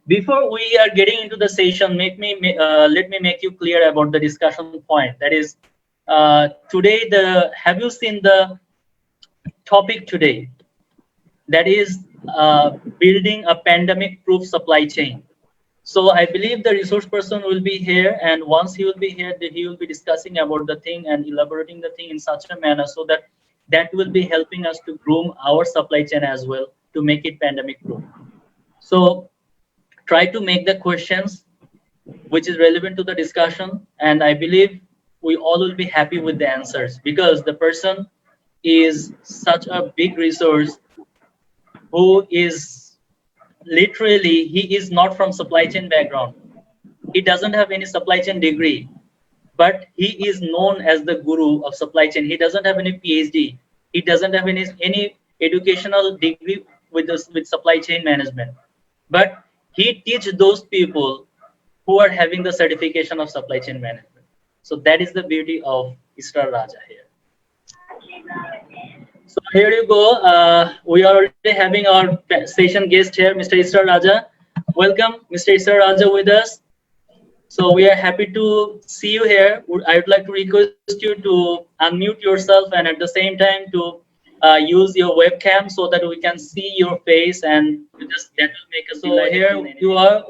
Before we are getting into the session, let me make you clear about the discussion point. That is, today have you seen the topic today? That is building a pandemic-proof supply chain. So I believe the resource person will be here, and once he will be here, he will be discussing about the thing and elaborating the thing in such a manner so that that will be helping us to groom our supply chain as well to make it pandemic-proof. So try to make the questions which is relevant to the discussion, and I believe we all will be happy with the answers because the person is such a big resource who is literally, he is not from supply chain background. He doesn't have any supply chain degree, but he is known as the guru of supply chain. He doesn't have any PhD. He doesn't have any educational degree with supply chain management, but he teach those people who are having the certification of supply chain management. So that is the beauty of ISRAR Raja here. So here you go. We are already having our session guest here, Mr. ISRAR Raja. Welcome, Mr. ISRAR Raja, with us. So we are happy to see you here. I would like to request you to unmute yourself and at the same time to use your webcam so that we can see your face and that will make us. So here you are.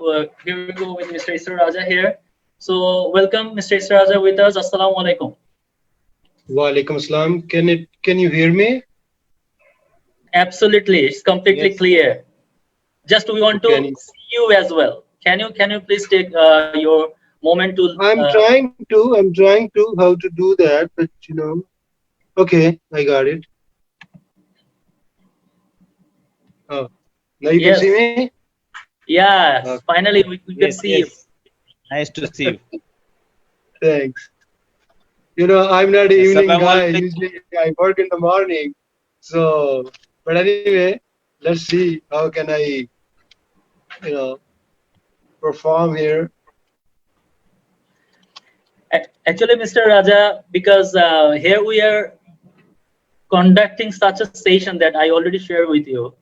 Here we go with Mr. ISRAR Raja here. So welcome, Mr. ISRAR Raja, with us. Assalamu alaikum. Wa alaikum assalam. Can you hear me? Absolutely, it's completely clear. Just we want to see you as well. Can you please take your moment to? I'm trying to how to do that, but you know. Okay, I got it. Oh, now you can see me. Yeah, finally we can see you. Nice to see you. Thanks. You know, I'm not an evening guy. Usually I work in the morning. So, but anyway, let's see how can I, you know, perform here. Actually, Mr. Raja, because here we are conducting such a session that I already shared with you.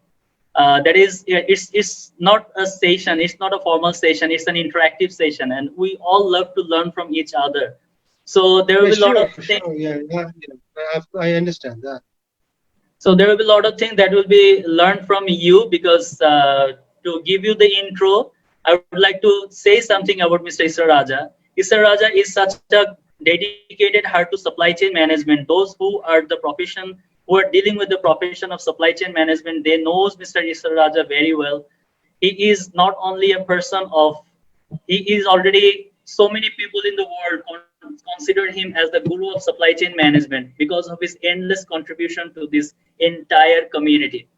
That is, it's not a session, it's not a formal session, it's an interactive session, and we all love to learn from each other. So there will be a lot of things. Yeah, I understand that. So there will be a lot of things that will be learned from you because to give you the intro, I would like to say something about Mr. ISRAR Raja. ISRAR Raja is such a dedicated heart to supply chain management. Those who are the profession, who are dealing with the profession of supply chain management, they knows Mr. ISRAR Raja very well. He is not only a person of, he is already, so many people in the world consider him as the guru of supply chain management because of his endless contribution to this entire community.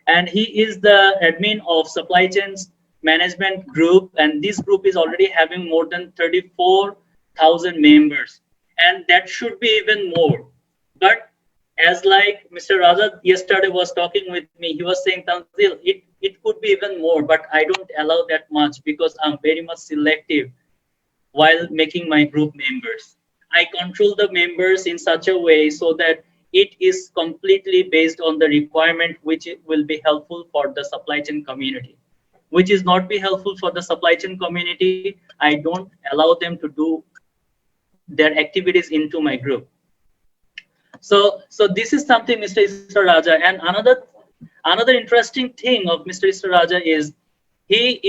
And he is the admin of supply chains management group, and this group is already having more than 34,000 members, and that should be even more. But as like Mr. Raja yesterday was talking with me, he was saying, Tanzil, it could be even more, but I don't allow that much because I'm very much selective while making my group members. I control the members in such a way so that it is completely based on the requirement which will be helpful for the supply chain community. Which is not be helpful for the supply chain community, I don't allow them to do their activities into my group. So this is something Mr. ISRAR Raja. And another interesting thing of Mr. ISRAR Raja is he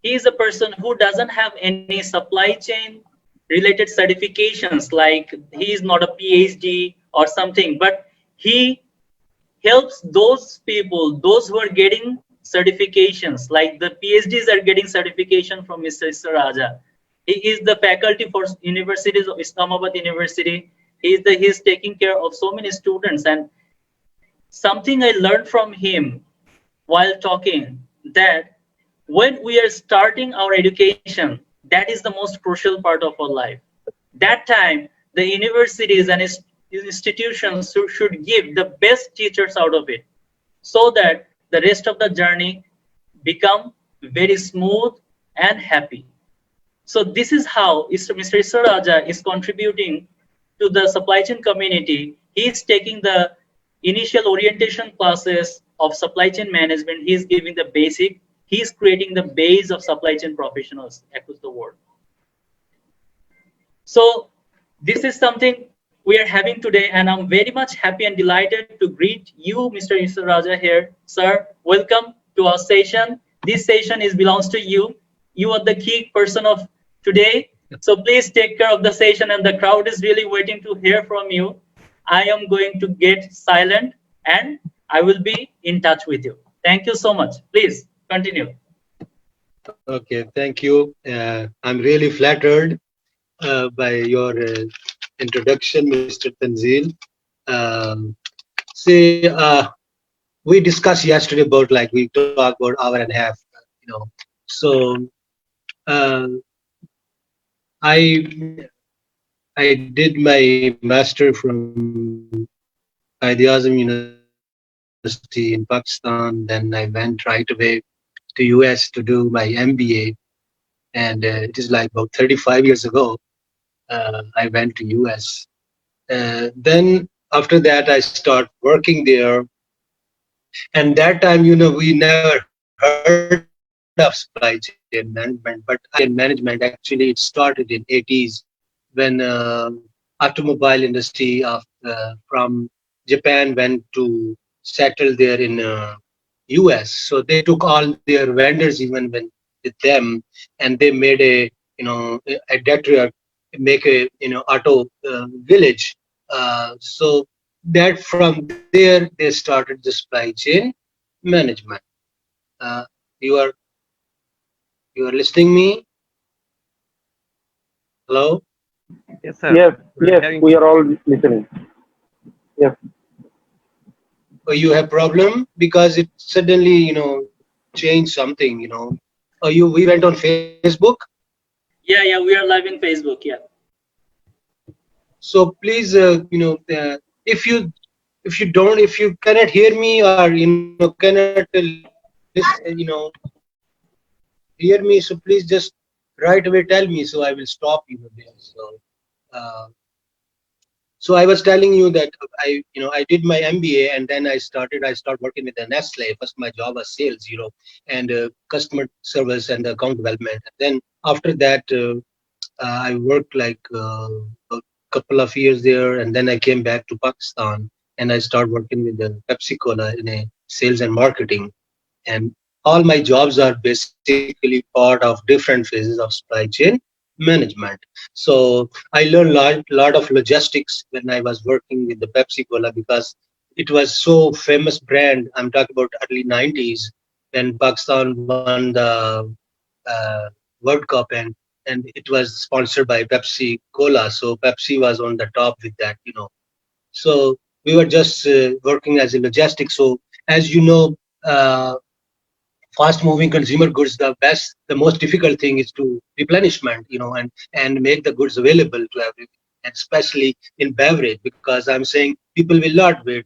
is a person who doesn't have any supply chain related certifications, like he is not a PhD or something, but he helps those people, those who are getting certifications, like the PhDs are getting certification from Mr. ISRAR Raja. He is the faculty for universities of Islamabad University. He is taking care of so many students, and something I learned from him while talking, that when we are starting our education, that is the most crucial part of our life. That time, the universities and institutions should give the best teachers out of it, so that the rest of the journey become very smooth and happy. So this is how Mr. ISRAR Raja is contributing to the supply chain community. He is taking the initial orientation classes of supply chain management. He is giving the basic. He's creating the base of supply chain professionals across the world. So this is something we are having today, and I'm very much happy and delighted to greet you, Mr. Raja here. Sir, welcome to our session. This session is belongs to you. You are the key person of today. So please take care of the session, and the crowd is really waiting to hear from you. I am going to get silent and I will be in touch with you. Thank you so much. Please continue. Okay, thank you. I'm really flattered by your introduction, Mr. Tanzil. Um, see, we discussed yesterday about like we talked about hour and a half, you know. So uh, I I did my master from Qaid Azam University in Pakistan. Then I went right away to US to do my MBA, and it is like about 35 years ago. I went to US. Then after that, I start working there. And that time, we never heard of supply chain management, but management actually it started in 80s when automobile industry of from Japan went to settle there in US. So they took all their vendors even when with them, and they made a Detroit make a auto village. So that from there they started the supply chain management. Uh, you are you are listening me? Hello? Yes, sir. Yes, We're yes, hearing we you. are all listening. Yes. Or you have problem because it suddenly changed something. Or you we went on Facebook. Yeah, we are live in Facebook. Yeah. So please, if if you cannot hear me or cannot hear me, so please just right away tell me so I will stop there. Uh, so I was telling you that I did my MBA, and then I started working with the Nestle. First my job was sales, and customer service and account development. And then after that I worked like a couple of years there, and then I came back to Pakistan and I started working with the Pepsi Cola in a sales and marketing. And all my jobs are basically part of different phases of supply chain management. So I learned lot of logistics when I was working with the Pepsi Cola, because it was so famous brand. I'm talking about early 90s when Pakistan won the uh, World Cup, and it was sponsored by Pepsi Cola. So Pepsi was on the top with that. So we were just working as a logistics. So as you know, fast moving consumer goods, the most difficult thing is to replenishment, and make the goods available to everyone, and especially in beverage, because I'm saying people will not wait,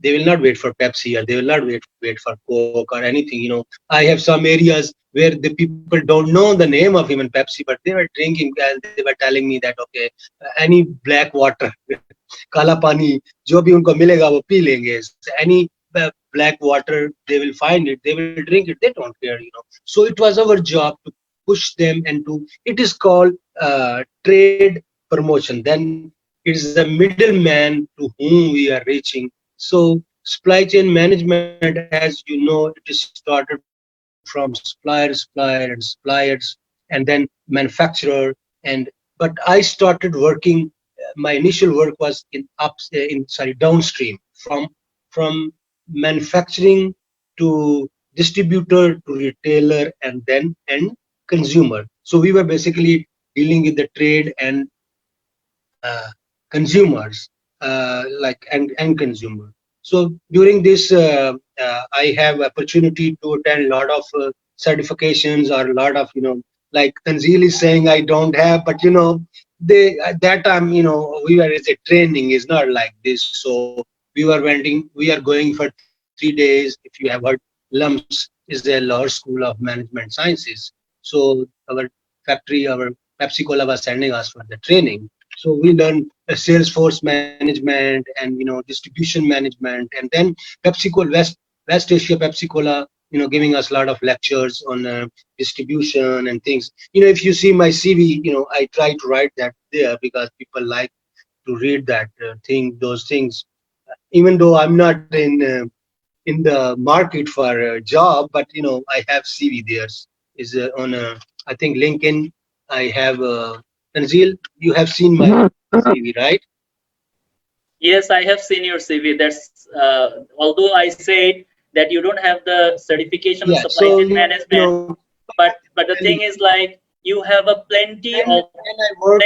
they will not wait for Pepsi, or they will not wait for Coke or anything. I have some areas where the people don't know the name of even Pepsi, but they were drinking, and they were telling me that okay, any black water, काला पानी जो भी उनको मिलेगा वो P लेंगे. Any black water, they will find it, they will drink it, they don't care. So it was our job to push them, and to it is called trade promotion. Then it is a middleman to whom we are reaching. So supply chain management, as you know, it is started from suppliers, and then manufacturer. And but I started working. My initial work was downstream, from manufacturing to distributor to retailer, and then end consumer. So we were basically dealing with the trade and uh, consumers, like and consumer. So during this, I have opportunity to attend a lot of certifications, or a lot of like Tanzil is saying I don't have, but they at that time we were as a training is not like this. So we are going for 3 days. If you have heard, LUMS is a law school of management sciences. So our factory, our Pepsi Cola was sending us for the training. So we learn Salesforce management and distribution management, and then Pepsi Cola West Asia Pepsi Cola giving us a lot of lectures on distribution and things. If you see my CV, I try to write that there because people like to read that those things. Even though I'm not in the market for a job, but I have CV there. Is on I think LinkedIn. I have Tanzil, you have seen my CV, right? Yes, I have seen your CV. That's although I said that you don't have the certification of Yeah. supply So chain management, but the thing is like you have a plenty and of I work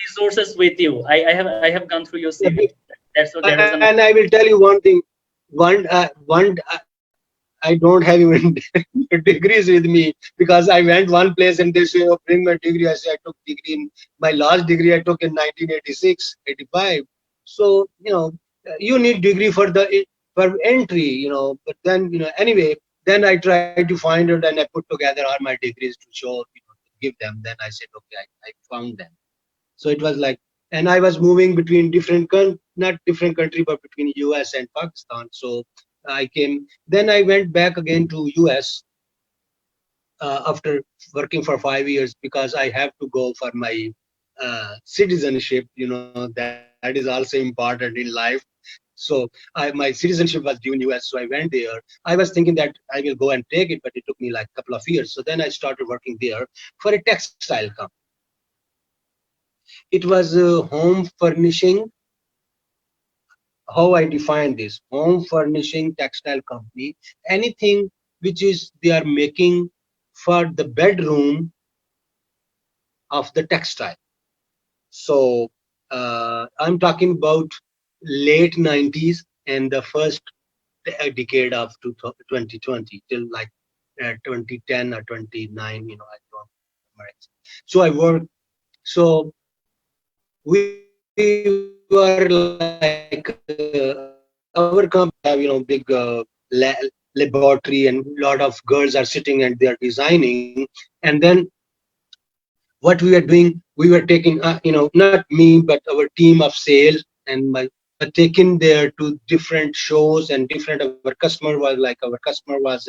resources with you. I have gone through your for, CV. That's what that was an and I will tell you one thing. One I don't have even degrees with me because I went one place and they say, "Oh, bring my degree." I say, "I took degree in my last degree I took in 1986, 85." So you need degree for the for entry, But then anyway, then I tried to find it and I put together all my degrees to show, to give them. Then I said, "Okay, I found them." So it was like, and I was moving between not different country, but between US and Pakistan. So I came, then I went back again to US after working for 5 years because I have to go for my citizenship. That is also important in life. So my citizenship was due in US, so I went there. I was thinking that I will go and take it, but it took me like a couple of years. So then I started working there for a textile company. It was home furnishing. How I define this: home furnishing textile company, anything which is they are making for the bedroom of the textile. So I'm talking about late 90s and the first decade of 2020 till like 2010 or 29, I don't remember. So I worked. So we were like our company have big laboratory and a lot of girls are sitting and they are designing. And then what we were doing, we were taking not me but our team of sales and my taken there to different shows and different. Our customer was like, our customer was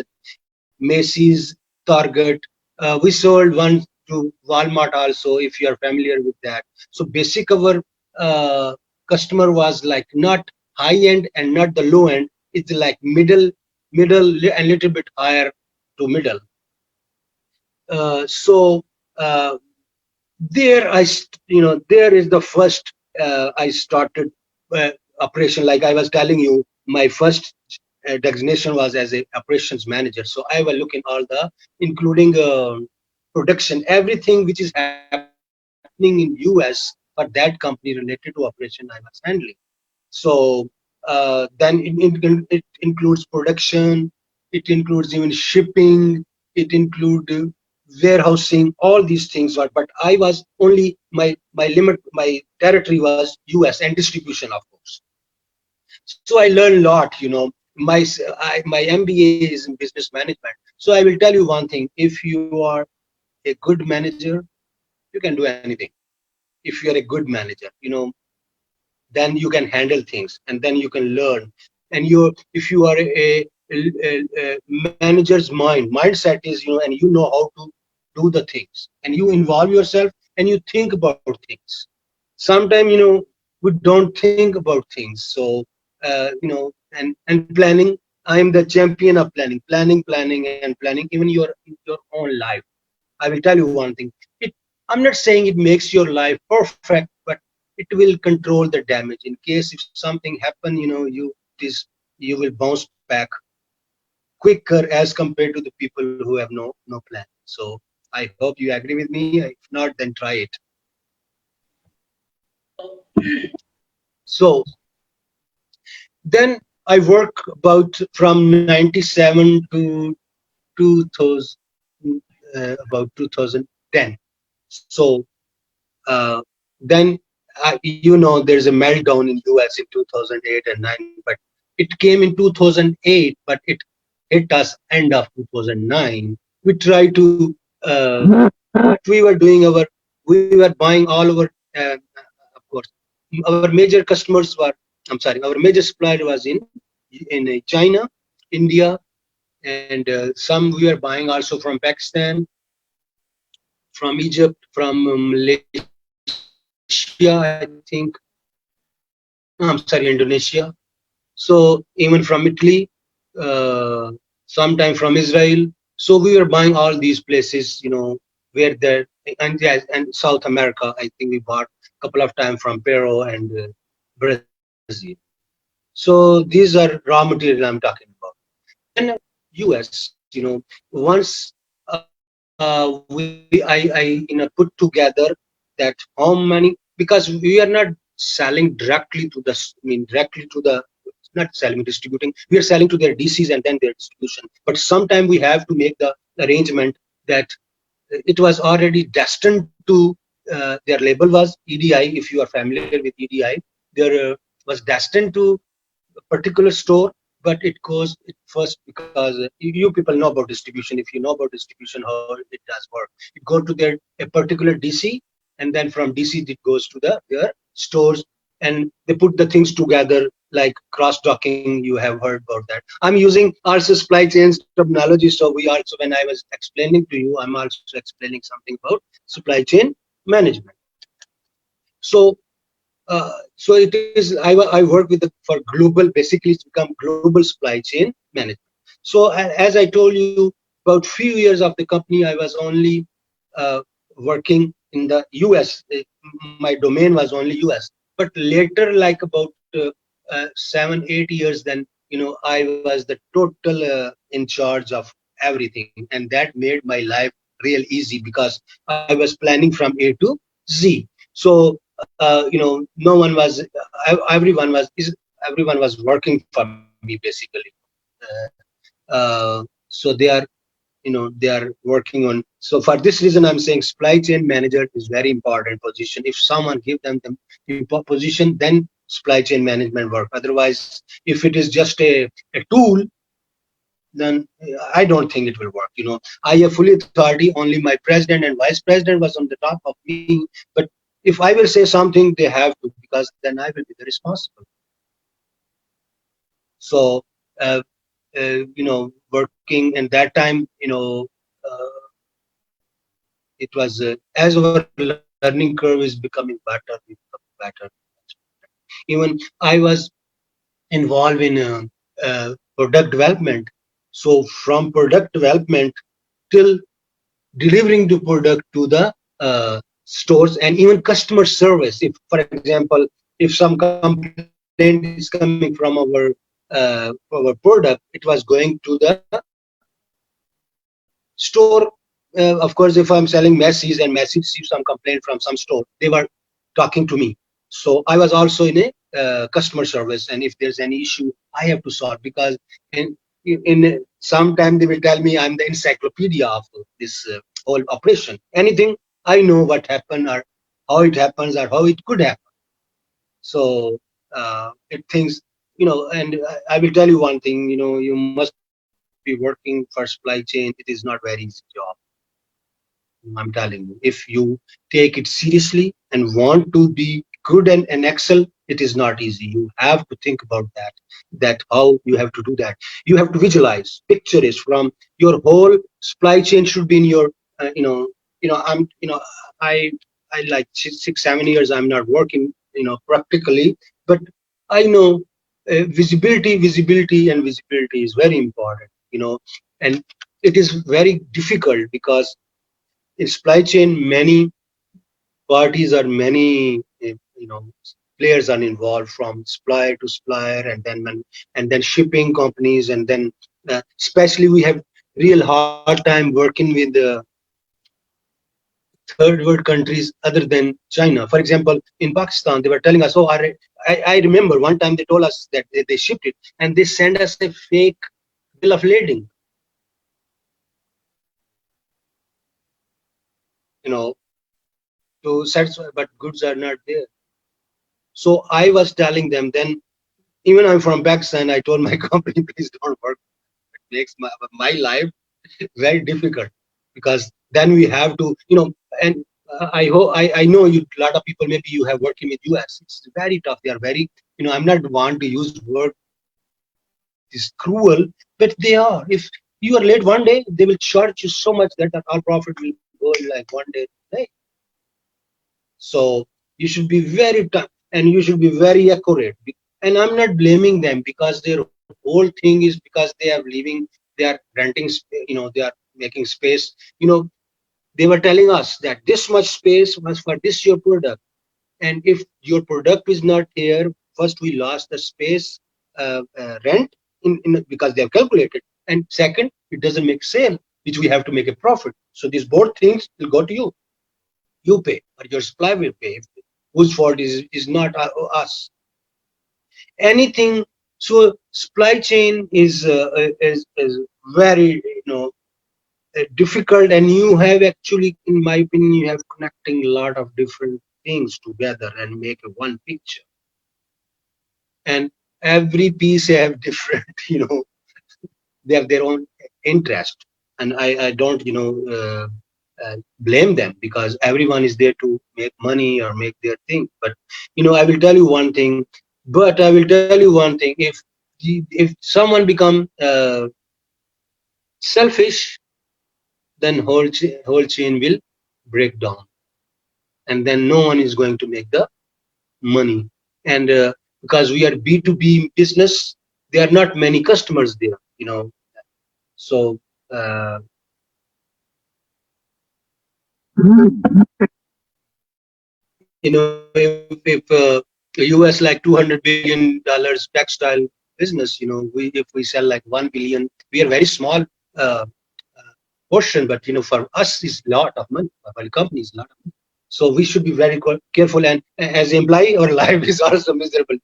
Macy's, Target. We sold one to Walmart also, if you are familiar with that. So basic our customer was like not high end and not the low end. It's like middle and little bit higher to middle. So there there is the first I started operation. Like I was telling you, my first designation was as a operations manager. So I was looking all the, including production, everything which is happening in US for that company related to operation I was handling. So then it includes production, it includes even shipping, it includes warehousing, all these things. But I was only my territory was US and distribution, of course. So I learned a lot. My MBA is in business management. So I will tell you one thing: if you are a good manager, you can do anything. If you are a good manager, then you can handle things and then you can learn. And if you are a manager's mindset is, and you know how to do the things and you involve yourself and you think about things. Sometimes we don't think about things. So and planning, I am the champion of planning and planning, even your own life. I will tell you one thing. I'm not saying it makes your life perfect, but it will control the damage. In case if something happen, you will bounce back quicker as compared to the people who have no plan. So I hope you agree with me. If not, then try it. So then I work about from 97 to 2000, about 2010. So uh, then there's a meltdown in US in 2008 and 9, but it came in 2008, but it hit us end of 2009. We tried to what we were doing, we were buying all our of course our major customers were, I'm sorry, our major supplier was in China, India, and some we are buying also from Pakistan, from Egypt, from Malaysia, I think. I'm sorry, Indonesia. So even from Italy, sometime from Israel. So we were buying all these places, where the and yes, and South America. I think we bought a couple of times from Peru and Brazil. So these are raw material I'm talking about. Then US, once I put together that how many, because we are not selling directly to the, directly to the, not selling, distributing. We are selling to their DCs and then their distribution. But sometime we have to make the arrangement that it was already destined to, their label was EDI. If you are familiar with EDI, there was destined to a particular store, but it goes it first because you people know about distribution. If you know about distribution, how it does work, it go to their a particular DC, and then from DC it goes to their stores, and they put the things together like cross docking. You have heard about that. I'm using also supply chains terminology, so we also, when I was explaining to you, I'm also explaining something about supply chain management. So so it is, I work with for global, basically it's become global supply chain management. So as I told you, about few years of the company I was only working in the US. My domain was only US, but later, like about 7 8 years, then I was the total in charge of everything, and that made my life real easy because I was planning from A to Z. So no one was, everyone was, everyone was working for me basically. So they are working on. So for this reason I'm saying supply chain manager is very important position. If someone give them the position, then supply chain management work. Otherwise, if it is just a tool, then I don't think it will work. I have full authority. Only my president and vice president was on the top of me, but if I will say something, they have to, because then I will be the responsible. So working in that time, it was as our learning curve is becoming better, we become better. Even I was involved in product development. So from product development till delivering the product to the stores, and even customer service. If, for example, if some complaint is coming from our product, it was going to the store. Of course, if I'm selling Macy's and Macy's received some complaint from some store, they were talking to me. So I was also in a customer service, and if there's any issue, I have to solve, because in sometime they will tell me I'm the encyclopedia of this whole operation. Anything I know what happened, or how it happens, or how it could happen. So it things, and I will tell you one thing. You must be working for supply chain. It is not very easy job. I'm telling you, if you take it seriously and want to be good and excel, it is not easy. You have to think about that how you have to do that. You have to visualize, picture it from your whole supply chain should be in your, I'm, I like 6 7 years I'm not working, practically, but I know visibility is very important, and it is very difficult because in supply chain many parties or many players are involved, from supplier to supplier, and then shipping companies, and then especially we have real hard time working with the third world countries other than China. For example, in Pakistan they were telling us, oh, I remember one time they told us that they shipped it and they send us a fake bill of lading, to satisfy, but goods are not there. So I was telling them then, even I'm from Pakistan, I told my company, please don't work. It makes my life very difficult, because then we have to, and I hope I know you. A lot of people, maybe you have working with US. It's very tough. They are very, I'm not want to use word is cruel, but they are. If You are late one day, they will charge you so much that all profit will go in like one day. Right? So you should be very tough and you should be very accurate. And I'm not blaming them because their whole thing is because they are leaving, they are renting, they are making space. They were telling us that this much space was for this your product. And if your product is not here, first we lost the space rent because they have calculated. And second, it doesn't make sale, which we have to make a profit. So these both things will go to you. You pay, or your supply will pay. Whose fault is not us? Anything. So supply chain is very difficult, and you have actually, in my opinion, you have connecting a lot of different things together and make a one picture. And every piece have different, they have their own interest, and I don't blame them because everyone is there to make money or make their thing. But I will tell you one thing. But I will tell you one thing: if someone become selfish, then whole chain will break down, and then no one is going to make the money. And because we are B2B business, there are not many customers there. So uh, if US like $200 billion textile business, if we sell like 1 billion, we are very small portion, but for us is a lot of money. For the company is a lot of money. So we should be very careful. And as employee, our life is also miserable.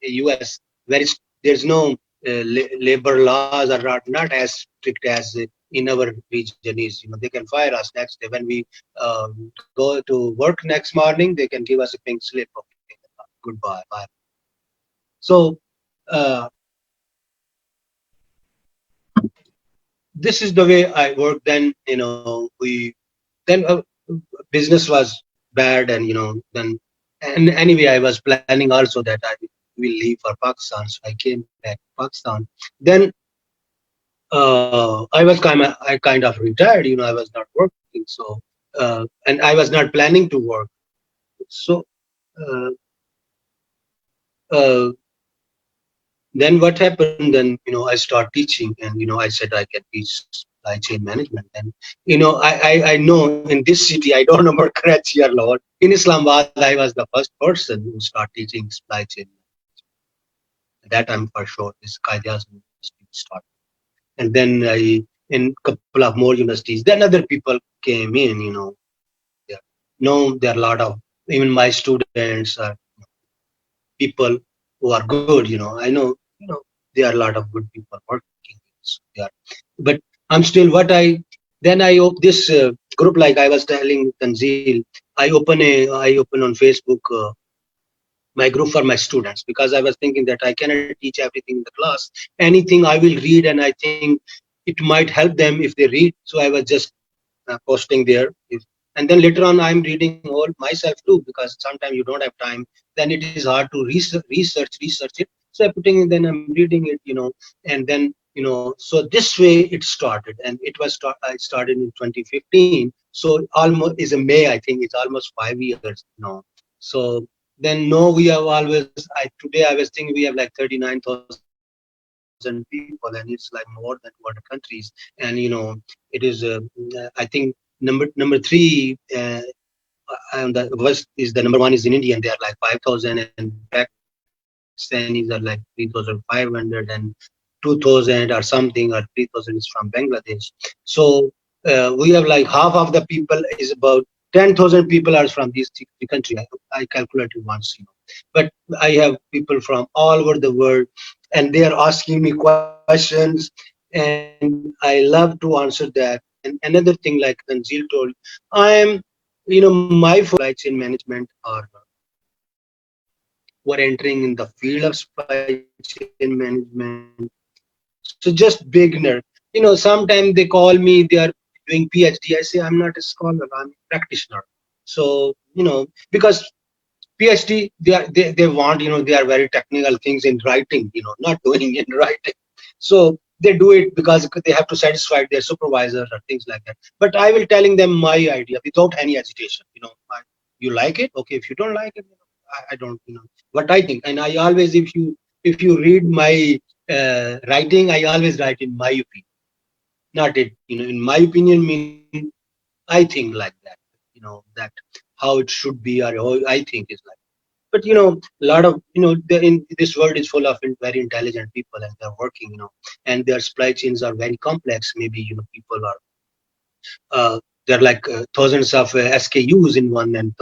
US, there's no labor laws are not as strict as in our region is. They can fire us next day when we go to work next morning. They can give us a pink slip. Okay, goodbye, bye. So this is the way I work. Then then business was bad, and then, and anyway, I was planning also that I will leave for Pakistan. So I came back to Pakistan. Then I kind of retired. I was not working, so and I was not planning to work. So uh, uh, then what happened? Then I start teaching, and I said I can teach supply chain management. And I know in this city, I don't know about Karachi or Lahore. In Islamabad, I was the first person who started teaching supply chain. That I'm for sure. This Qaida University started, and then in a couple of more universities. Then other people came in. There, no, there are a lot of, even my students are people who are good. I know. There are a lot of good people working. So they are, but I'm still what I then I open this group, like I was telling Tanzil. I open on Facebook my group for my students, because I was thinking that I cannot teach everything in the class. Anything I will read, and I think it might help them if they read. So I was just posting there. And then later on, I'm reading all myself too, because sometimes you don't have time. Then it is hard to research it. So I'm putting it, then I'm reading it, and then so this way it started, and it was I started in 2015. So almost is a May, I think it's almost 5 years now. So then no, we have always. Today I was thinking we have like 39,000 people, and it's like more than 200 countries. And it is. I think number three. And the West is the number one is in India, and they are like 5,000, and Pakistanis are like 3,500, and 2,000 or something, or 3,000 is from Bangladesh. So we have like half of the people is about 10,000 people are from these three countries. I calculated once, but I have people from all over the world, and they are asking me questions, and I love to answer that. And another thing, like Tanzil told, I am, my focus supply chain management, or were entering in the field of supply chain management. So just beginner. Sometimes they call me, they are doing PhD. I say I'm not a scholar, I'm a practitioner. So because PhD, they want, they are very technical things in writing, not doing in writing. So they do it because they have to satisfy their supervisor or things like that. But I will telling them my idea without any agitation. You like it, okay. If you don't like it, I don't. What I think, and I always, if you read my writing, I always write in my opinion, not it. In my opinion mean I think like that. That how it should be or how I think is like. But a lot of this world is full of very intelligent people and they're working, and their supply chains are very complex. Maybe people are there are like thousands of SKUs in one, and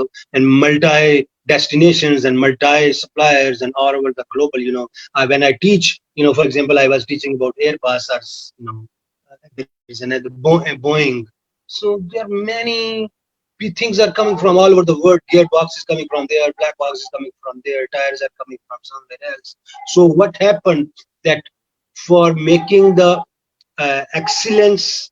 multi destinations and multi suppliers and all over the global. When I teach, for example, I was teaching about Airbus or there is another Boeing. So there are many things are coming from all over the world. Gearbox is coming from there, black box is coming from there, tires are coming from somewhere else. So what happened that for making the excellence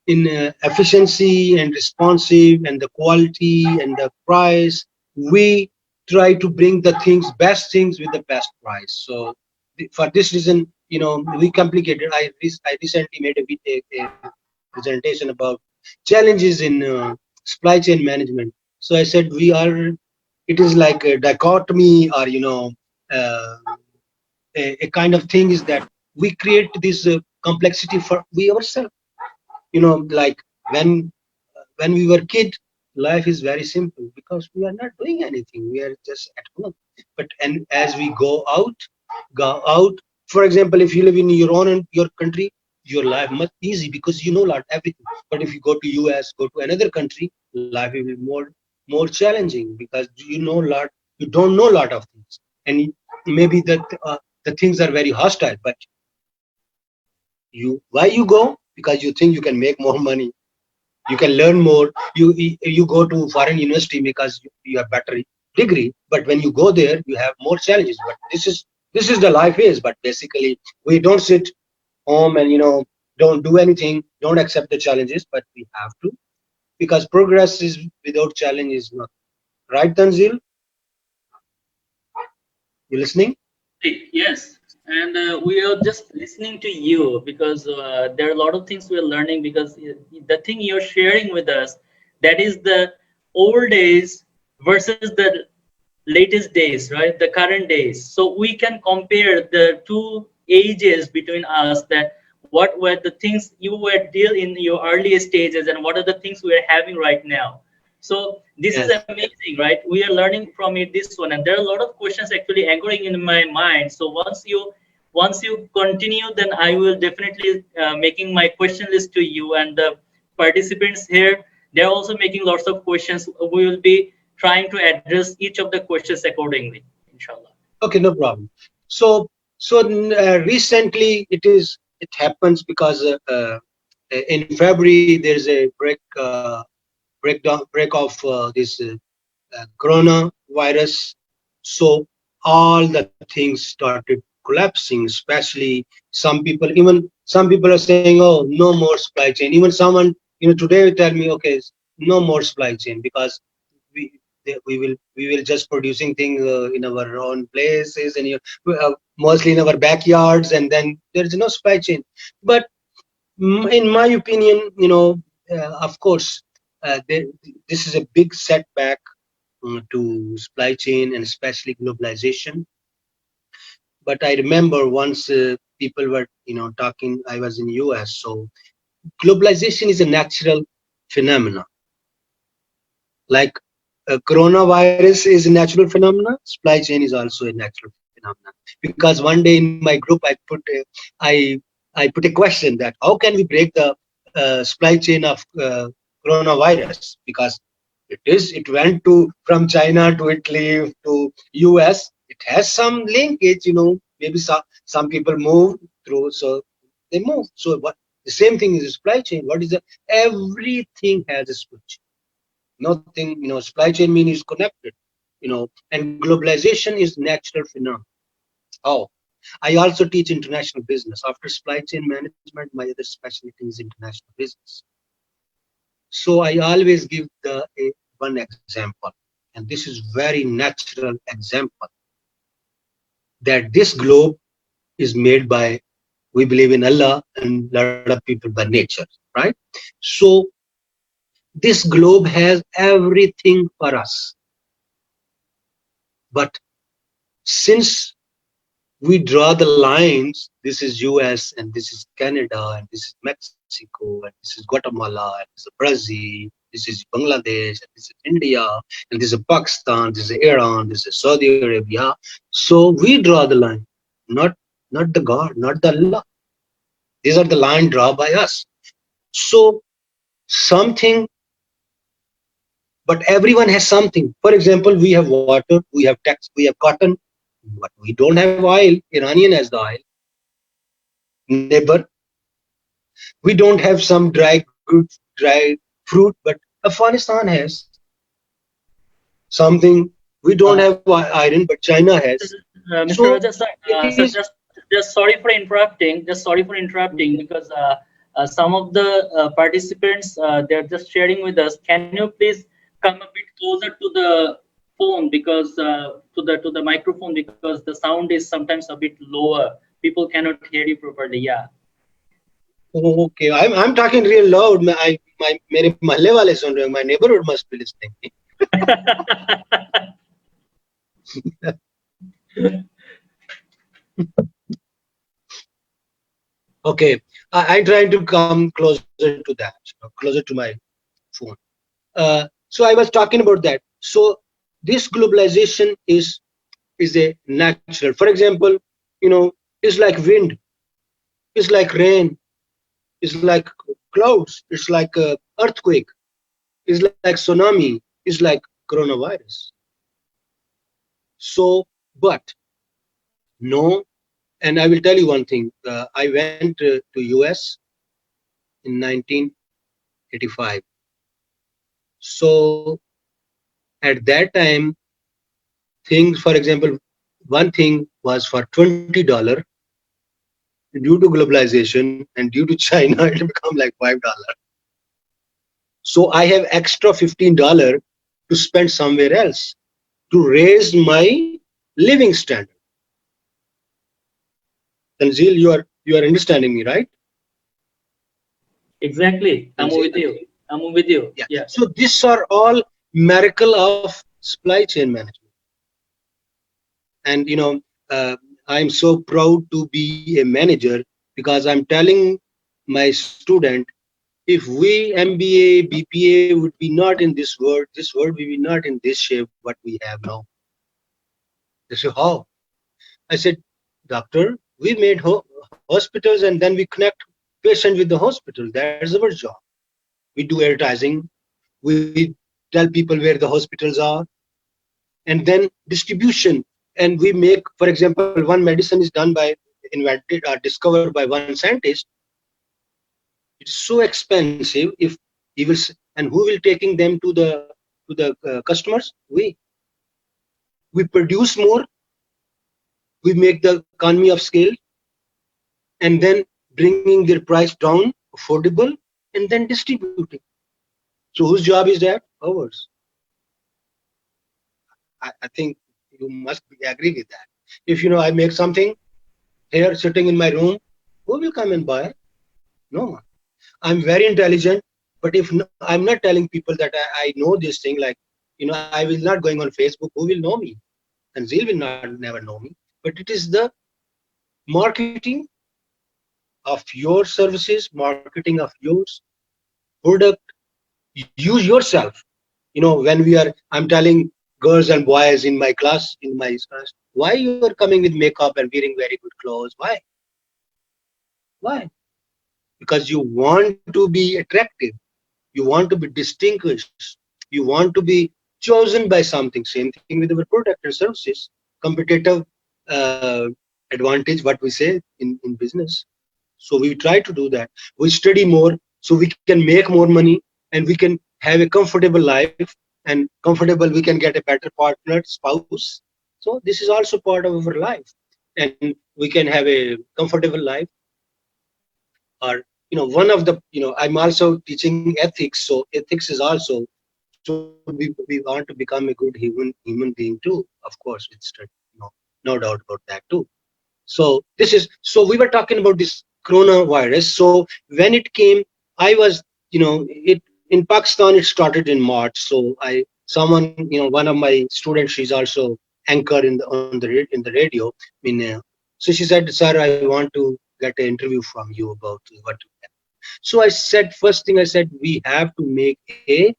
in efficiency and responsive and the quality and the price, we try to bring the best things with the best price. So for this reason, we complicated. I recently made a presentation about challenges in supply chain management. So I said it is like a dichotomy, or uh, a kind of thing is that we create this complexity for we ourselves. Like when we were kid, life is very simple because we are not doing anything, we are just at home. But and as we go out, for example, if you live in your country, your life much easy because you know lot everything. But if you go to US, go to another country, life will be more challenging because you don't know a lot of things. And maybe the things are very hostile, but why you go? Because you think you can make more money, you can learn more. You go to foreign university because you have better degree, but when you go there you have more challenges. But this is the life is. But basically we don't sit home and don't do anything, don't accept the challenges, but we have to, because progress is without challenge is not right. Tanzil, you listening? Yes, and we are just listening to you because there are a lot of things we are learning because the thing you're sharing with us, that is the old days versus the latest days, right? The current days. So we can compare the two ages between us, that what were the things you were deal in your earlier stages and what are the things we are having right now. So this is Yes. amazing, right? We are learning from it this one, and there are a lot of questions actually anchoring in my mind. So once you continue, then I will definitely making my question list to you, and the participants here, they're also making lots of questions. We will be trying to address each of the questions accordingly, inshallah. Okay, no problem. So recently it happens because in February there's a break of this coronavirus. So all the things started collapsing, especially some people are saying, oh, no more supply chain. Even someone today will tell me, okay, no more supply chain because we we will just producing things in our own places and mostly in our backyards, and then there's no supply chain. But in my opinion, of course, this is a big setback to supply chain and especially globalization. But I remember once people were talking. I was in US, so globalization is a natural phenomenon. Like coronavirus is a natural phenomenon, supply chain is also a natural phenomenon. Because one day in my group I put a question that how can we break the supply chain of coronavirus, because it went from China to Italy to US. It has some linkage, maybe some people move through, so they move. So what the same thing is a supply chain. What is the everything has a supply chain. Nothing, supply chain mean is connected, and globalization is natural phenomenon. Oh, I also teach international business. After supply chain management, my other specialty is international business. So I always give one example, and this is very natural example, that this globe is made by We believe in Allah and a lot of people by nature, right? So this globe has everything for us. But since we draw the lines, this is US and this is Canada and this is Mexico and this is Guatemala and this is Brazil, this is Bangladesh and this is India and this is Pakistan, this is Iran, this is Saudi Arabia. So we draw the line, not the God, not the Allah. These are the line drawn by us. So something, but everyone has something. For example, we have water, we have tax, we have cotton, but we don't have oil. Iranian has the oil. Neighbor, we don't have some dry fruit, but Afghanistan has something. We don't Uh, have iron, but China has. Mr. So Raja, sir, it sir, is. just sorry for interrupting. Just sorry for interrupting because some of the participants they're just sharing with us. Can you please come a bit closer to the phone because to the microphone because the sound is sometimes a bit lower. People cannot hear you properly. Yeah. Oh, okay, I'm talking real loud. My मेरे महल्ले वाले सुन रहे हैं. My neighborhood must be listening. Okay, I'm trying to come closer to that, closer to my phone. So I was talking about that. So this globalization is a natural. For example, it's like wind, it's like rain, it's like clouds, it's like earthquake, it's like tsunami, it's like coronavirus. So, but no, and I will tell you one thing. I went to US in 1985. So at that time, things, for example, one thing was for $20. Due to globalization and due to China, it become like $5. So I have extra $15 to spend somewhere else to raise my living standard. Tanzil, you are understanding me, right? Exactly. I'm Tanzil? with you. I'm with you. Yeah. Yeah. So these are all miracle of supply chain management. And I'm so proud to be a manager because I'm telling my student, if we MBA, BPA would be not in this world will be not in this shape what we have now. They say, how? I said, doctor, we made hospitals and then we connect patient with the hospital. That's our job. We do advertising. We tell people where the hospitals are, and then distribution. And we make, for example, one medicine is done by invented or discovered by one scientist. It's so expensive. If he will, and who will taking them to the customers? We produce more. We make the economy of scale, and then bringing their price down, affordable, and then distributing. So whose job is that? Ours. I think you must agree with that. If I make something here sitting in my room, who will come and buy? No one. I'm very intelligent, but if I'm not telling people that I know this thing, like I will not going on Facebook. Who will know me? And Zil will not never know me. But it is the marketing of your services, marketing of yours product. Use yourself. When I'm telling girls and boys in my class, why you are coming with makeup and wearing very good clothes? Why? Because you want to be attractive. You want to be distinguished. You want to be chosen by something. Same thing with our product and services. Competitive uh, advantage, what we say in business. So we try to do that. We study more so we can make more money and we can have a comfortable life, and comfortable we can get a better partner, spouse. So this is also part of our life, and we can have a comfortable life. Or one of the I'm also teaching ethics, so ethics is also, so we want to become a good human being too, of course, with study. No doubt about that too. So this is, so we were talking about this coronavirus. So when it came, I was, it in Pakistan it started in March. So someone, one of my students, she's also anchor in the radio. So she said, "Sir, I want to get an interview from you about what." So I said, first thing I said, we have to make a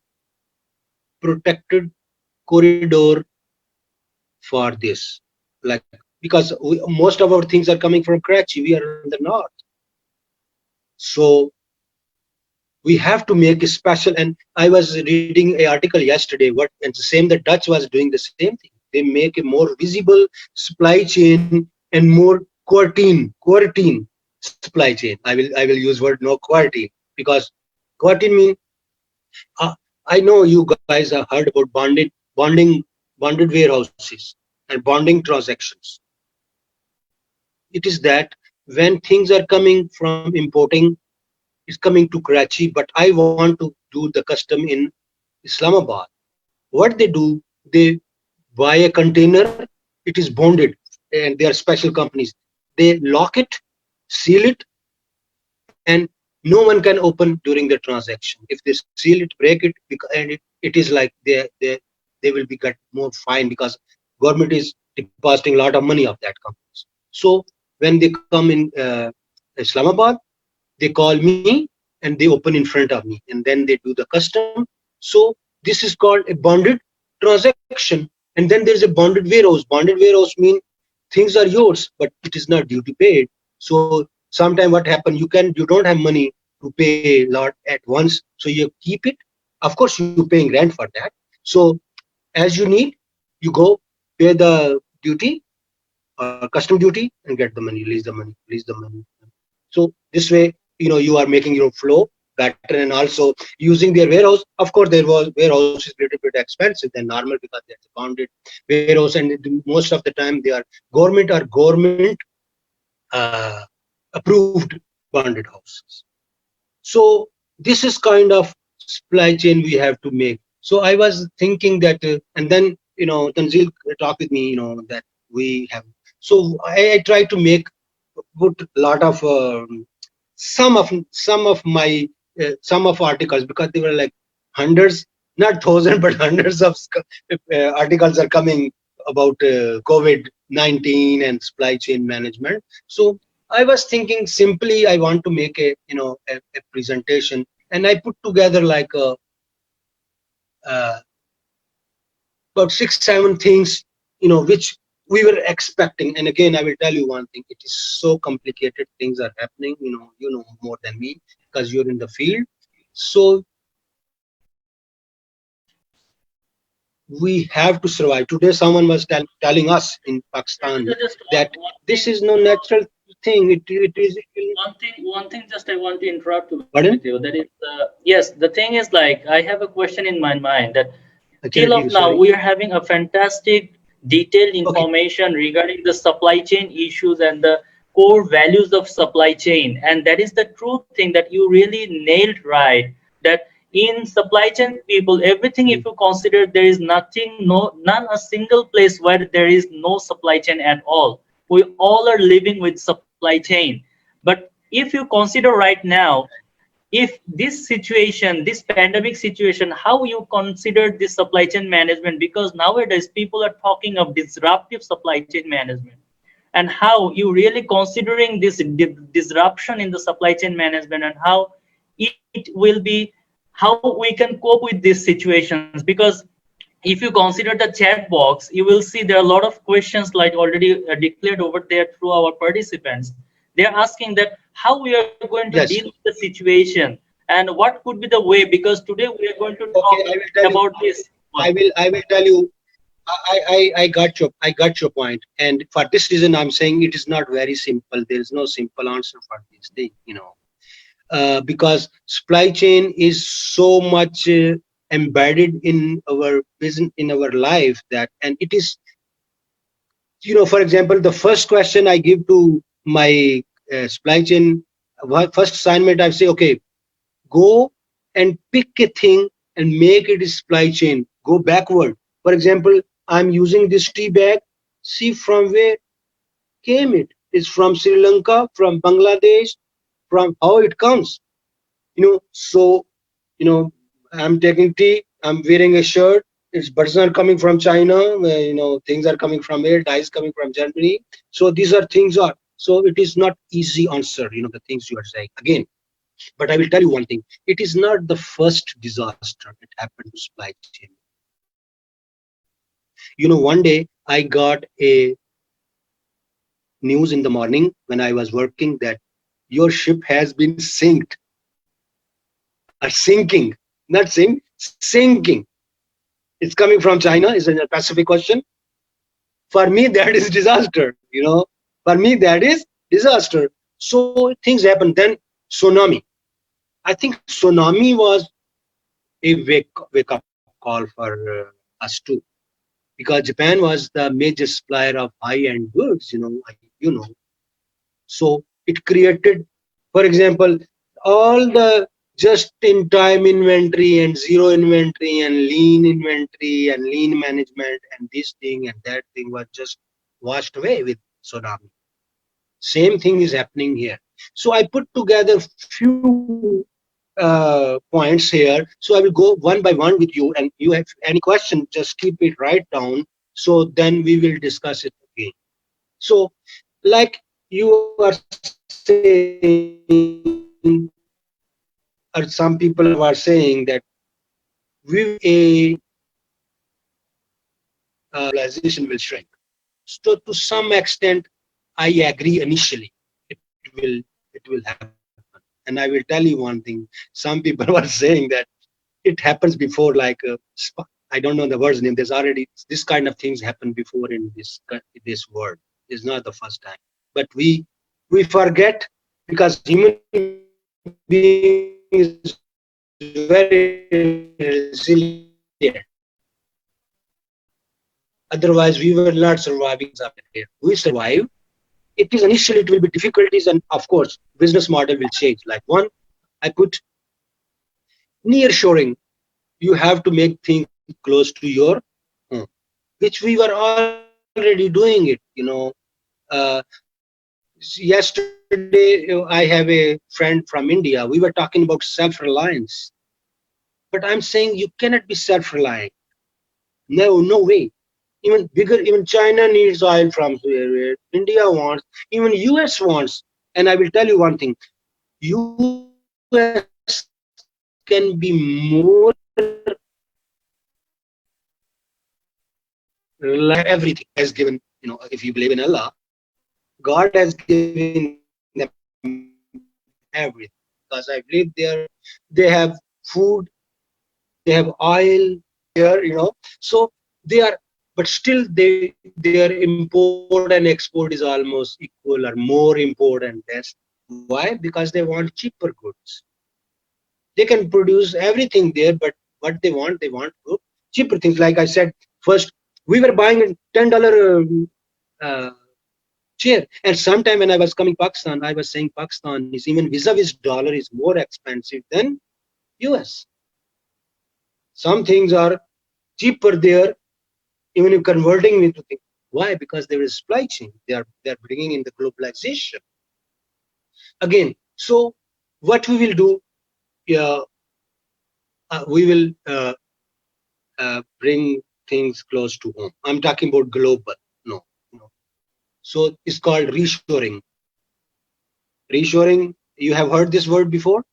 protected corridor for this, like, because most of our things are coming from Karachi. We are in the north, so we have to make a special. And I was reading an article yesterday, what, and the same, the Dutch was doing the same thing. They make a more visible supply chain and more quarantine supply chain. I will use word no quarantine, because quarantine mean, uh, I know you guys have heard about bonded warehouses and bonding transactions. It is that when things are coming from importing, it's coming to Karachi, but I want to do the custom in Islamabad. What they do, they buy a container, it is bonded, and they are special companies. They lock it, seal it, and no one can open during the transaction. If they seal it, break it, and it is like they will be get more fine, because government is depositing a lot of money of that companies. So when they come in Islamabad, they call me and they open in front of me, and then they do the custom. So this is called a bonded transaction. And then there's a bonded warehouse. Bonded warehouse mean things are yours, but it is not duty paid. So sometime what happen, you don't have money to pay a lot at once, so you keep it. Of course you're paying rent for that. So as you need, you go pay the duty or custom duty and get the money, release the money. So this way, you are making your flow better, and also using their warehouse. Of course, their warehouse is a little bit expensive than normal, because there's a bonded warehouse, and most of the time they are government uh, approved bonded houses. So this is kind of supply chain we have to make. So I was thinking that, and then Tanzil talked with me, that we have. So I try to put a lot of some of articles, because they were like hundreds, not thousand, but hundreds of articles are coming about COVID-19 and supply chain management. So I was thinking, simply I want to make a presentation, and I put together like uh, about 6 7 things, which we were expecting. And again, I will tell you one thing, it is so complicated, things are happening, you know more than me, because you're in the field. So we have to survive. Today someone was telling us in Pakistan Just that one this thing, is no natural thing. It is. one thing just I want to interrupt with you. Pardon? That is, yes, the thing is, like, I have a question in my mind that I till cannot of hear you. now Sorry. we are having a fantastic detailed Okay. information regarding the supply chain issues and the core values of supply chain, and that is the true thing that you really nailed right, that in supply chain people, everything, if you consider, there is nothing, none a single place where there is no supply chain at all. We all are living with supply chain. But if you consider right now, if this situation, this pandemic situation, how you consider this supply chain management, because nowadays people are talking of disruptive supply chain management, and how you really considering this disruption in the supply chain management, and how it will be, how we can cope with these situations. Because if you consider the chat box, you will see there are a lot of questions like already declared over there through our participants. They're asking that how we are going to deal Yes. with the situation, and what could be the way, because today we are going to talk Okay. I will tell you. about this one. I will tell you. I got your point, and for this reason, I'm saying it is not very simple. There is no simple answer for this thing, because supply chain is so much embedded in our business, in our life, that, and it is, for example, the first question I give to my supply chain, first assignment, I say, okay, go and pick a thing and make it a supply chain. Go backward. For example, I'm using this tea bag. See from where came it. is from Sri Lanka, from Bangladesh, from how it comes. So, I'm taking tea, I'm wearing a shirt, it's buttons are coming from China, things are coming from here, dyes coming from Germany. So these are things are, so it is not easy answer, the things you are saying. Again, but I will tell you one thing, it is not the first disaster that happened to supply chain. One day I got a news in the morning when I was working that your ship has been sinked or sinking, not sink, sinking. It's coming from China, it's a Pacific Ocean. For me, that is disaster. For me, that is disaster. So things happen. Then tsunami. I think tsunami was a wake up call for us too, because Japan was the major supplier of high end goods. So it created, for example, all the just in time inventory and zero inventory and lean management and this thing and that thing was just washed away with tsunami. Same thing is happening here. So I put together few points here. So I will go one by one with you, and you have any question, just keep it right down. So then we will discuss it again. So, like you are saying, or some people are saying that we globalization will shrink. So to some extent, I agree initially. It will happen. And I will tell you one thing. Some people were saying that it happens before, like I don't know the word's name. There's already this kind of things happen before in this world. It's not the first time. But we forget because human being is very resilient. Otherwise, we were not surviving things after here. We survive. It is initially it will be difficulties, and of course, business model will change. Like one, I put near shoring. You have to make things close to your home, which we were already doing it. Yesterday, I have a friend from India. We were talking about self-reliance, but I'm saying you cannot be self-reliant. No, no way. Even China needs oil from here. India wants, even US wants. And I will tell you one thing: US can be more reliable. God has given, if you believe in Allah, God has given them everything. Because I believe they have food, they have oil, so they are, but still their import and export is almost equal or more import and less. Why? Because they want cheaper goods. They can produce everything there, but what they want good, cheaper things. Like I said, first we were buying a $10 uh, chair, and sometime when I was coming Pakistan, I was saying Pakistan is even vis-a-vis dollar is more expensive than US. Some things are cheaper there, even if converting into things. Why? Because there is supply chain. They are bringing in the globalization again. So what we will do? Yeah, we will bring things close to home. I'm talking about global. No, no. So it's called reshoring. Reshoring. You have heard this word before.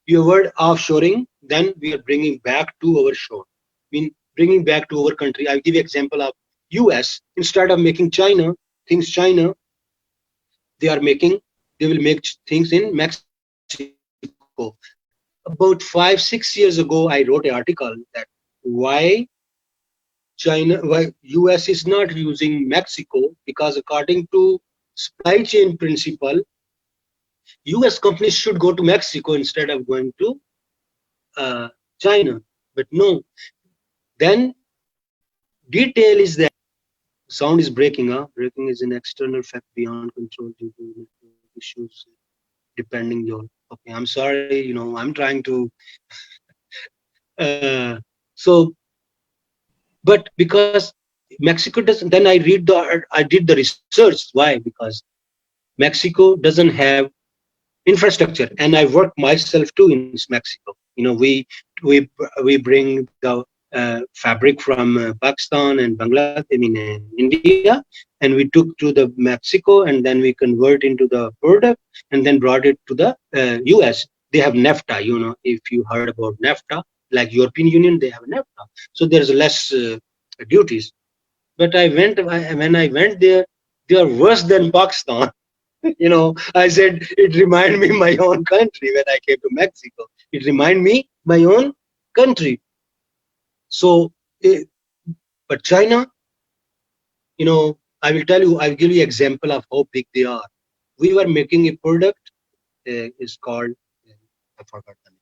You have heard offshoring. Then we are bringing back to our shore. Bringing back to our country. I'll give you example of US. Instead of making China, they are making. They will make things in Mexico. About 5-6 years ago, I wrote an article that why why US is not using Mexico, because according to supply chain principle, US companies should go to Mexico instead of going to uh, China. But no, then detail is that sound is breaking. Breaking is an external fact beyond control due to network issues depending on. Okay, I'm sorry. I'm trying to. So, but because Mexico doesn't. Then I did the research. Why? Because Mexico doesn't have infrastructure, and I work myself too in Mexico. We bring the fabric from Pakistan and Bangladesh, India, and we took to the Mexico, and then we convert into the product, and then brought it to the US. They have NAFTA. If you heard about NAFTA, like European Union, they have NAFTA, so there's less duties. But when I went there, they are worse than Pakistan. I said it reminded me my own country when I came to Mexico. It reminded me my own country. So, but China, I will tell you, I will give you example of how big they are. We were making a product, it's called, I forgot the name.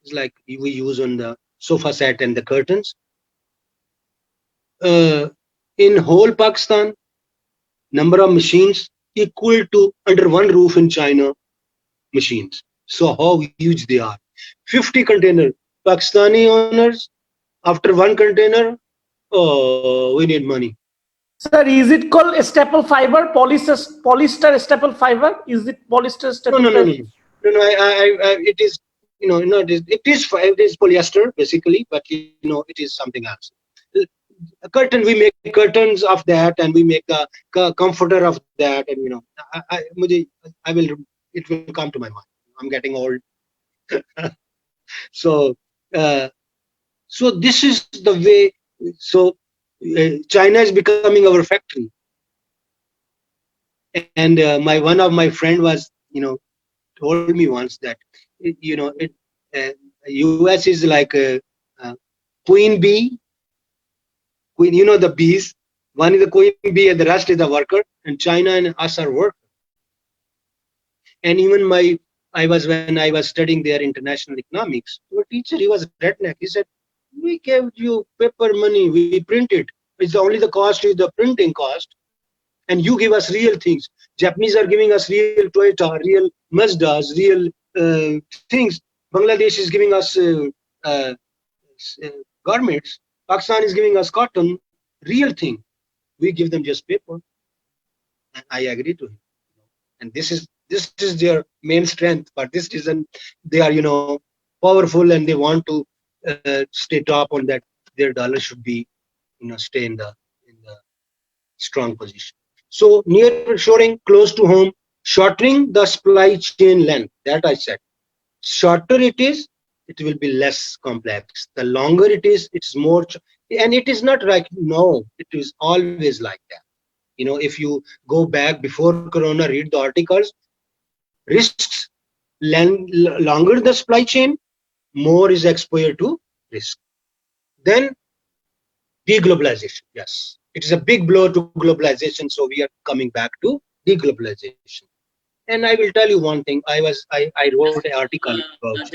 It's like we use on the sofa set and the curtains. In whole Pakistan, number of machines equal to under one roof in China machines. So how huge they are. 50 container. Pakistani owners, after one container, oh, we need money. Sir, is it called a staple fiber, polyester staple fiber? Is it polyester staple No. fiber? No, it is, it is polyester basically, but it is something else. A curtain, we make curtains of that, and we make a comforter of that, and it will come to my mind. I'm getting old. So this is the way. So China is becoming our factory, and one of my friend was told me once that US is like a queen bee. Queen, the bees. One is the queen bee, and the rest is the worker. And China and us are workers. And even when I was studying their international economics, our teacher, he was redneck. He said, "We gave you paper money, we print it. It's only the cost is the printing cost, and you give us real things. Japanese are giving us real Toyota, real Mazdas, real things. Bangladesh is giving us garments. Pakistan is giving us cotton, real thing. We give them just paper." And I agree to him. And this is their main strength. But this isn't. They are powerful, and they want to stay top on that. Their dollar should be stay in the strong position. So nearshoring, close to home, shortening the supply chain length. That I said. Shorter it is, it will be less complex. The longer it is, it's more. And it is not like no, it is always like that. If you go back before Corona, read the articles. Risks, longer the supply chain, more is exposure to risk. Then deglobalization. Yes, it is a big blow to globalization. So we are coming back to deglobalization. And I will tell you one thing. I wrote an article about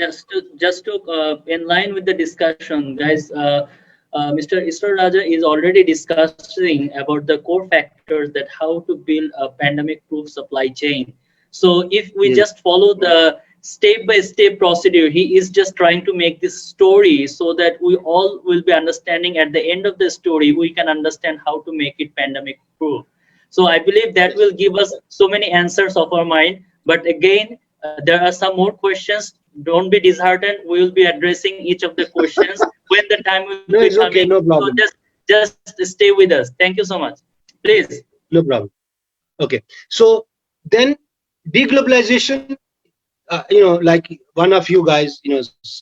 just to in line with the discussion, guys. Mr. Israr Raja is already discussing about the core factors that how to build a pandemic-proof supply chain. So if we just follow the step-by-step procedure, he is just trying to make this story so that we all will be understanding at the end of the story, we can understand how to make it pandemic-proof. So I believe that will give us so many answers of our mind. But again, there are some more questions. Don't be disheartened. We will be addressing each of the questions when the time will be coming. Okay, no problem. So just stay with us. Thank you so much. Please. No problem. Okay. So then deglobalization, like one of you guys,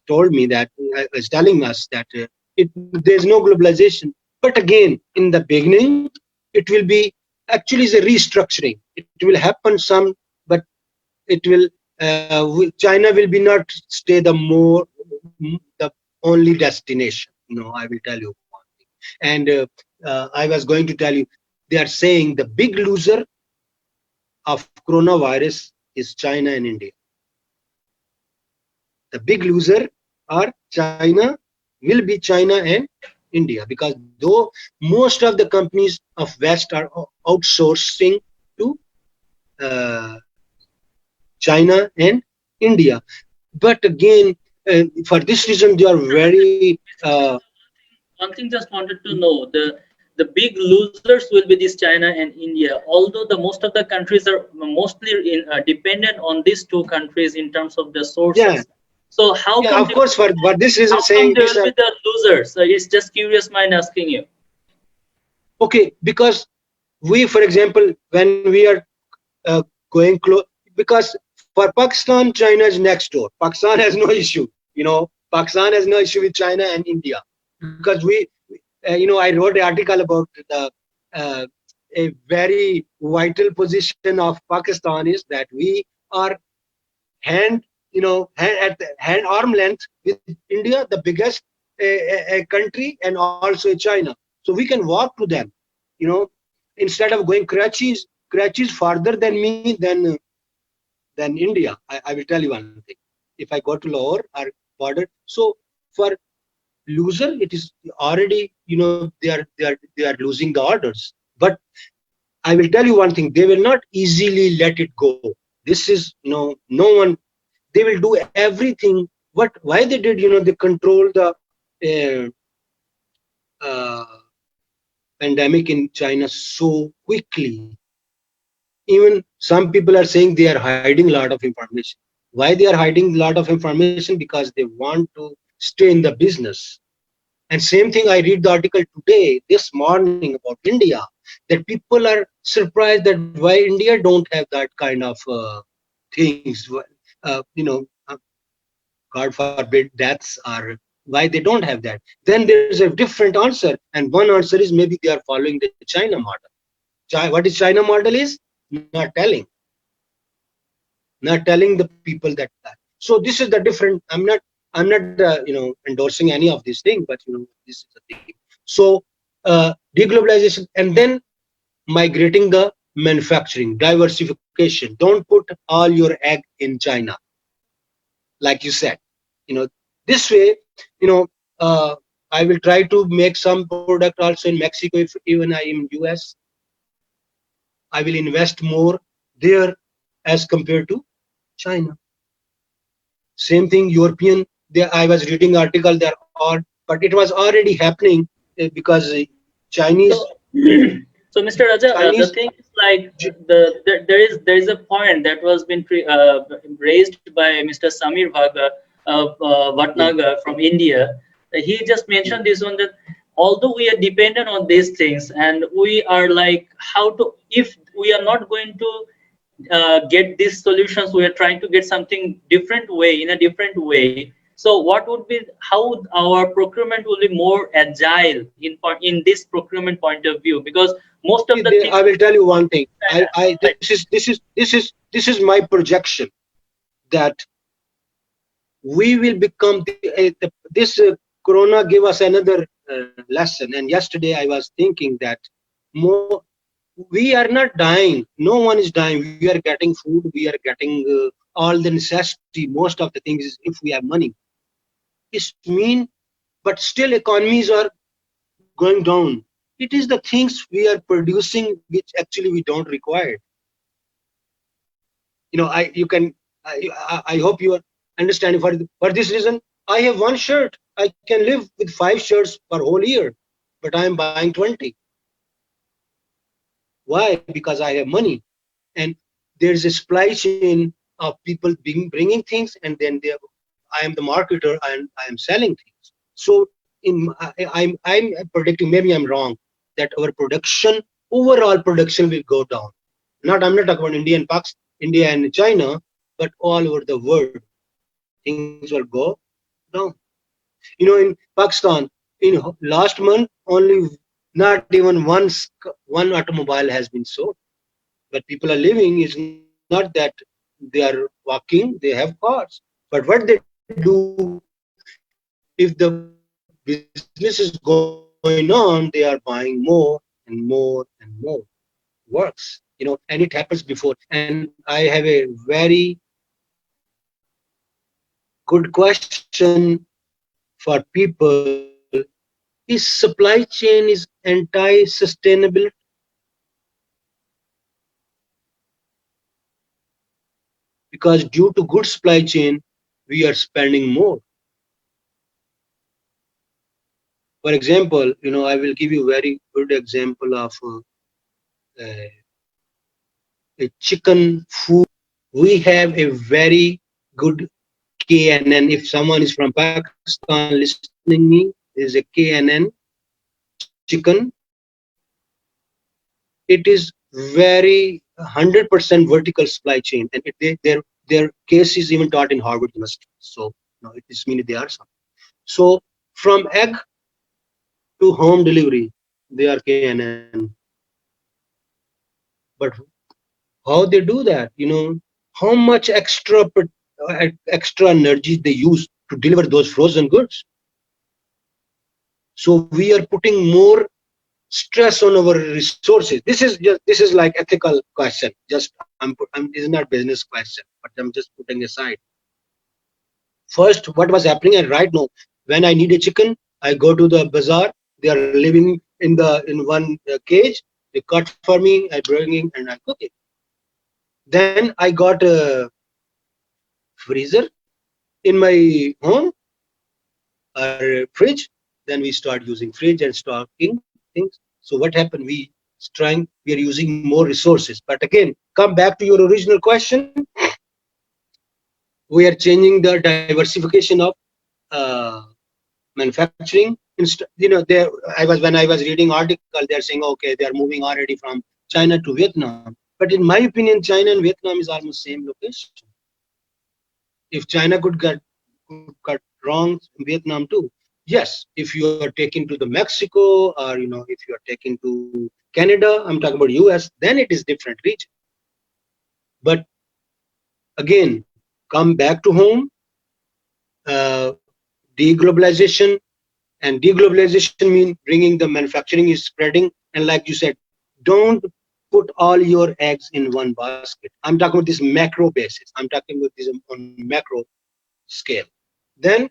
told me that, is telling us that there's no globalization. But again, in the beginning, it will be actually is a restructuring. It will happen some, but it will. China will be not stay the only destination. I will tell you one thing. And I was going to tell you, they are saying the big loser of coronavirus is China and India. The big loser are China, will be China and India, because though most of the companies of West are outsourcing to China and India. But again, for this reason, they are very. One thing just wanted to know, the big losers will be this China and India. Although the most of the countries are mostly dependent on these two countries in terms of the Yeah, sources. So how yeah, come of course, for this reason how come saying they this, will be the losers? It's just curious mind asking you. okay, because we, for example, when we are going close, because for Pakistan, China is next door. Pakistan has no issue, Pakistan has no issue with China and India, because I wrote an article about the uh, a very vital position of Pakistan is that we are hand, at the hand arm length with India, the biggest country, and also China. So we can walk to them, you know, instead of going Karachi is farther than me than India. I will tell you one thing. If I go to Lahore or border, so for loser, it is already, they are losing the orders. But I will tell you one thing: they will not easily let it go. This is, no one. They will do everything. What? Why they did? They control the uh, uh, pandemic in China so quickly. Even some people are saying they are hiding a lot of information. Why they are hiding a lot of information? Because they want to stay in the business. And same thing, I read the article today, this morning, about India, that people are surprised that why India don't have that kind of things. God forbid deaths, or why they don't have that. Then there's a different answer, and one answer is maybe they are following the China model. What is China model is not telling the people that. So this is the different. I'm not endorsing any of these things, but this is the thing. So deglobalization, and then migrating the manufacturing, diversification. Don't put all your egg in China, like you said. This way, you know, uh, I will try to make some product also in Mexico. If even I am US, I will invest more there as compared to China. Same thing, European. I was reading article there, but it was already happening because So, Chinese so Mr. Raja, the Chinese thing is like there is a point that was been raised by Mr. Samir yeah, Bhatnagar from India. He just yeah, mentioned this one that although we are dependent on these things and we are like how to if we are not going to get these solutions, we are trying to get something different way in a different way. So what would be how our procurement will be more agile in this procurement point of view, because most of the things I will tell you one thing. I right. this is my projection that we will become this corona gave us another lesson. And yesterday I was thinking that more we are not dying, no one is dying, we are getting food, we are getting all the necessity, most of the things is if we have money. It's mean, but still economies are going down. It is the things we are producing which actually we don't require. I you can I hope you are understanding. For this reason, I have one shirt, I can live with 5 shirts for whole year, but I am buying 20. Why? Because I have money. And there's a supply chain of people bringing things, and then I am the marketer and I am selling things. So I'm predicting, maybe I'm wrong, that our production, overall production, will go down. I'm not talking about India and China, but all over the world things will go down. In Pakistan, in last month, only not even one automobile has been sold. But people are living is not that they are walking, they have cars. But what they do, if the business is going on, they are buying more and more and more works, and it happens before. And I have a very good question for people. Is supply chain is anti-sustainable? Because due to good supply chain, we are spending more. For example, I will give you very good example of a chicken food. We have a very good KNN. If someone is from Pakistan listening me, there is a KNN chicken. It is very 100% vertical supply chain, and their case is even taught in Harvard University. So it is mean they are some. So from egg to home delivery, they are KNN. But how they do that? How much extra energy they use to deliver those frozen goods. So we are putting more stress on our resources. This is like ethical question. Just this is not business question, but I'm just putting aside. First, what was happening, and right now, when I need a chicken, I go to the bazaar. They are living in one cage. They cut for me. I bring it and I cook it. Then I got a freezer in my home or fridge. Then we start using fridge and stocking things. So what happened? We are using more resources. But again, come back to your original question. We are changing the diversification of manufacturing. When I was reading article, they're saying okay, they are moving already from China to Vietnam. But in my opinion, China and Vietnam is almost same location. If China could cut wrong in Vietnam too. Yes, if you are taking to the Mexico, or if you are taking to Canada, I'm talking about US, then it is different region. But again, come back to home. Deglobalization, and deglobalization means bringing the manufacturing is spreading. And like you said, don't put all your eggs in one basket. I'm talking about this macro basis. I'm talking about this on macro scale. Then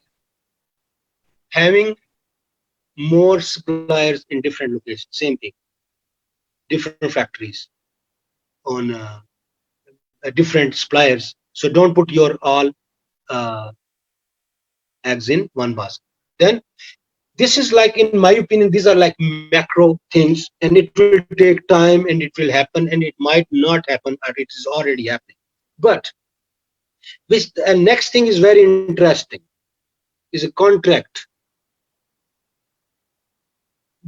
having more suppliers in different locations, same thing, different factories on different suppliers. So don't put your all eggs in one basket. Then this is like, in my opinion, these are like macro things, and it will take time, and it will happen, and it might not happen, or it is already happening. But next thing is very interesting, is a contract.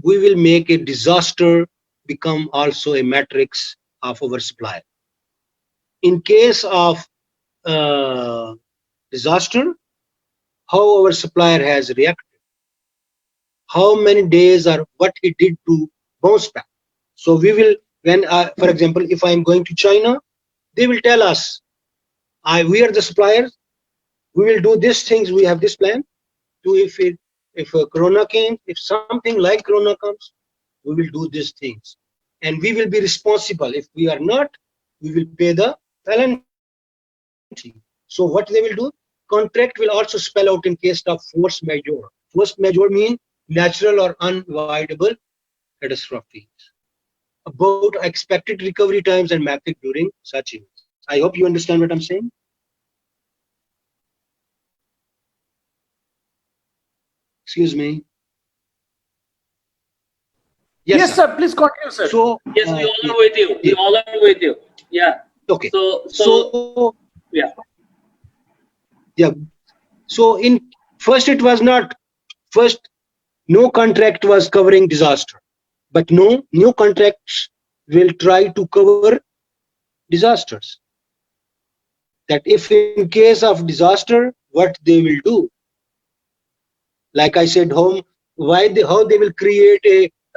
We will make a disaster become also a matrix of our supplier. In case of disaster, how our supplier has reacted, how many days or what he did to bounce back. So we will, for example, if I am going to China, they will tell us, we are the suppliers, we will do these things, we have this plan. If a corona came, if something like corona comes, we will do these things, and we will be responsible. If we are not, we will pay the penalty. So what they will do, contract will also spell out in case of force majeure. Force majeure means natural or unavoidable catastrophes, about expected recovery times and method during such events. I hope you understand what I'm saying. Excuse me. Yes, sir. Please continue, sir. So Yes, we all are with you. We all are with you. Yeah. okay. So yeah. Yeah. So it was not first. No contract was covering disaster, but no new contracts will try to cover disasters. That if in case of disaster, what they will do? Like I said, how they will create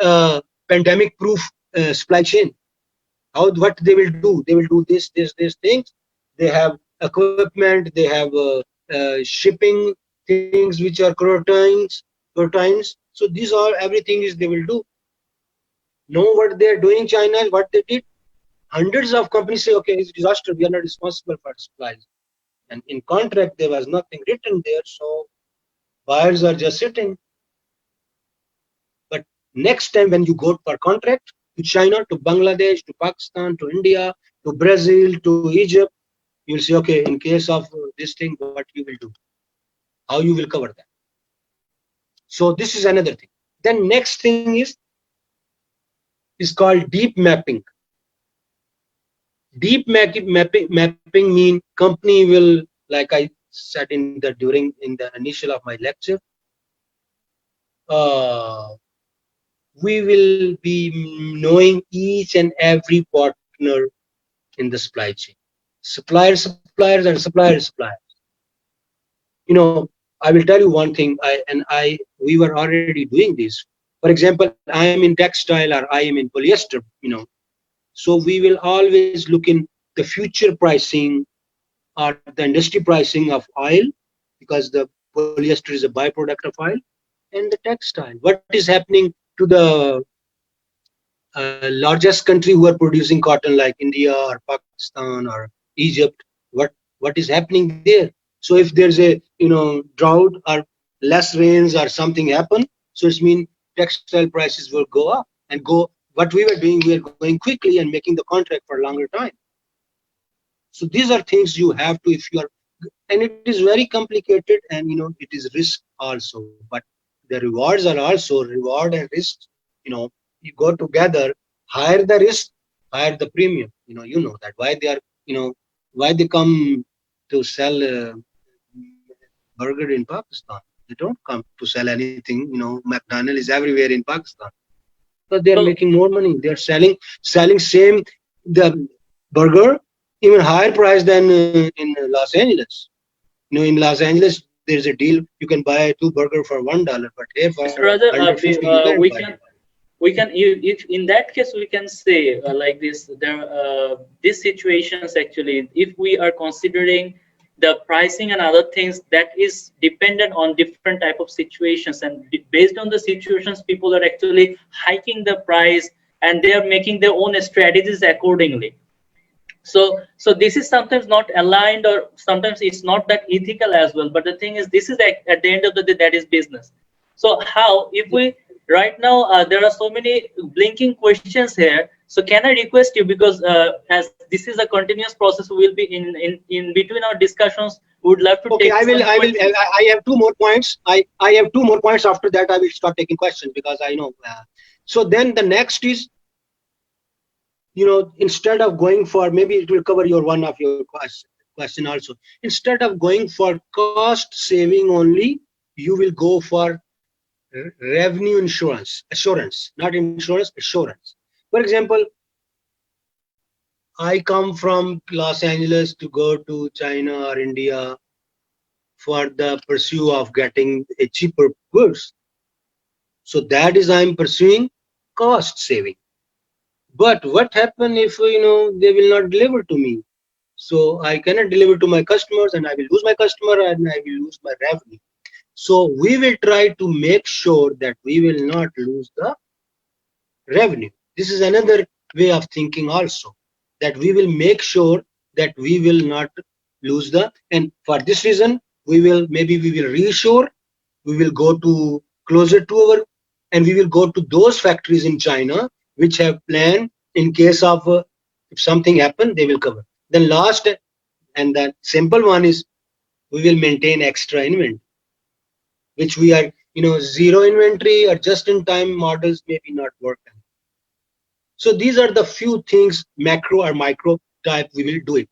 a pandemic proof supply chain. What they will do? They will do these things. They have equipment. They have shipping things which are quarantines. So these are everything is they will do. Know what they are doing? China, what they did. Hundreds of companies say, okay, it's disaster. We are not responsible for supplies. And in contract, there was nothing written there. So buyers are just sitting. But next time when you go for contract to China, to Bangladesh, to Pakistan, to India, to Brazil, to Egypt, you'll say, okay, in case of this thing, what you will do, how you will cover that. So this is another thing. Then next thing is called deep mapping. Deep mapping mean company will, like I said in the initial of my lecture, we will be knowing each and every partner in the supply chain, suppliers and suppliers. I will tell you one thing. We were already doing this. For example, I am in textile or I am in polyester. So we will always look in the future pricing or the industry pricing of oil, because the polyester is a byproduct of oil, and the textile. What is happening to the largest country who are producing cotton, like India or Pakistan or Egypt? What is happening there? So if there's a drought or less rains or something happen, so it means textile prices will go up and go. What we were doing, we are going quickly and making the contract for a longer time. So these are things you have to, if you are, and it is very complicated, and it is risk also, but the rewards are also reward and risk. You go together. Higher the risk, higher the premium. That why they are, why they come to sell burger in Pakistan. They don't come to sell anything. McDonald's is everywhere in Pakistan, but they are So, making more money. They are selling same the burger even higher price than in Los Angeles. In Los Angeles, there's a deal. You can buy 2 burger for $1, but here for Mr. Raja, 150 you can't buy. if in that case we can say like this, these situations actually, if we are considering the pricing and other things, that is dependent on different type of situations, and based on the situations, people are actually hiking the price and they are making their own strategies accordingly. So this is sometimes not aligned, or sometimes it's not that ethical as well. But the thing is, this is at the end of the day, that is business. So how, if we right now, there are so many blinking questions here. So can I request you, because as this is a continuous process, we will be in between our discussions, we would love to Okay, take I will. some questions. I have 2 more points. I have 2 more points. After that, I will start taking questions, because I know. So then the next is, instead of going for, maybe it will cover one of your question also. Instead of going for cost saving only, you will go for revenue assurance, not insurance, assurance. For example, I come from Los Angeles to go to China or India for the pursuit of getting a cheaper goods. So that is, I'm pursuing cost saving. But what happen if they will not deliver to me? So I cannot deliver to my customers, and I will lose my customer, and I will lose my revenue. So we will try to make sure that we will not lose the revenue. This is another way of thinking also, that we will make sure that we will not lose and for this reason, we will reassure, we will go to closer to and we will go to those factories in China which have planned in case of if something happen, they will cover. Then last, and the simple one is, we will maintain extra inventory, which we are, zero inventory or just in time models maybe not working. So these are the few things, macro or micro type, we will do it.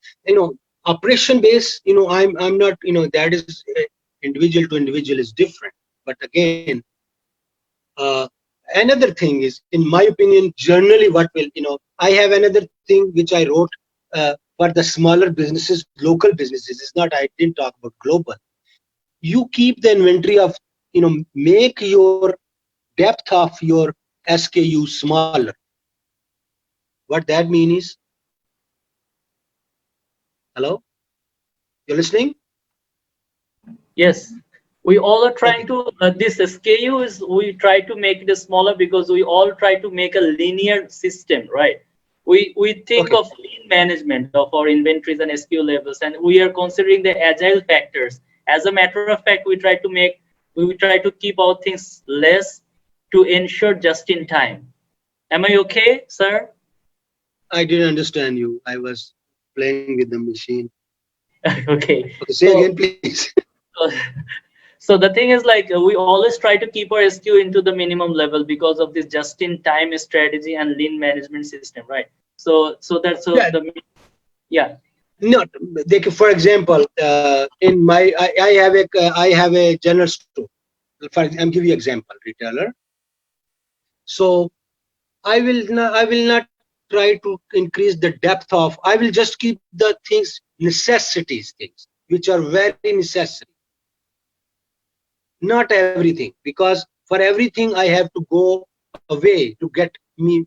Operation base, I'm not, that is individual to individual is different. But again, another thing is, in my opinion, generally what will, I have another thing which I wrote for the smaller businesses, local businesses. It's not, I didn't talk about global. You keep the inventory of, make your depth of your SKU smaller. What that means is, hello, you're listening? Yes, we all are trying Okay. to, this SKU is, we try to make it smaller because we all try to make a linear system, right? We think Okay. of lean management of our inventories and SKU levels, and we are considering the agile factors. As a matter of fact, we try to keep our things less to ensure just in time. Am I okay, sir? I didn't understand you. I was playing with the machine. Okay. Okay, say again, please. So, So the thing is, like, we always try to keep our SKU into the minimum level because of this just-in-time strategy and lean management system, right? So that's so Yeah, the yeah. not they can, for example, in my I have a general store. I'm giving you example retailer. So I will not try to increase the depth of. I will just keep the things necessities, things which are very necessary. Not everything, because for everything I have to go away to get me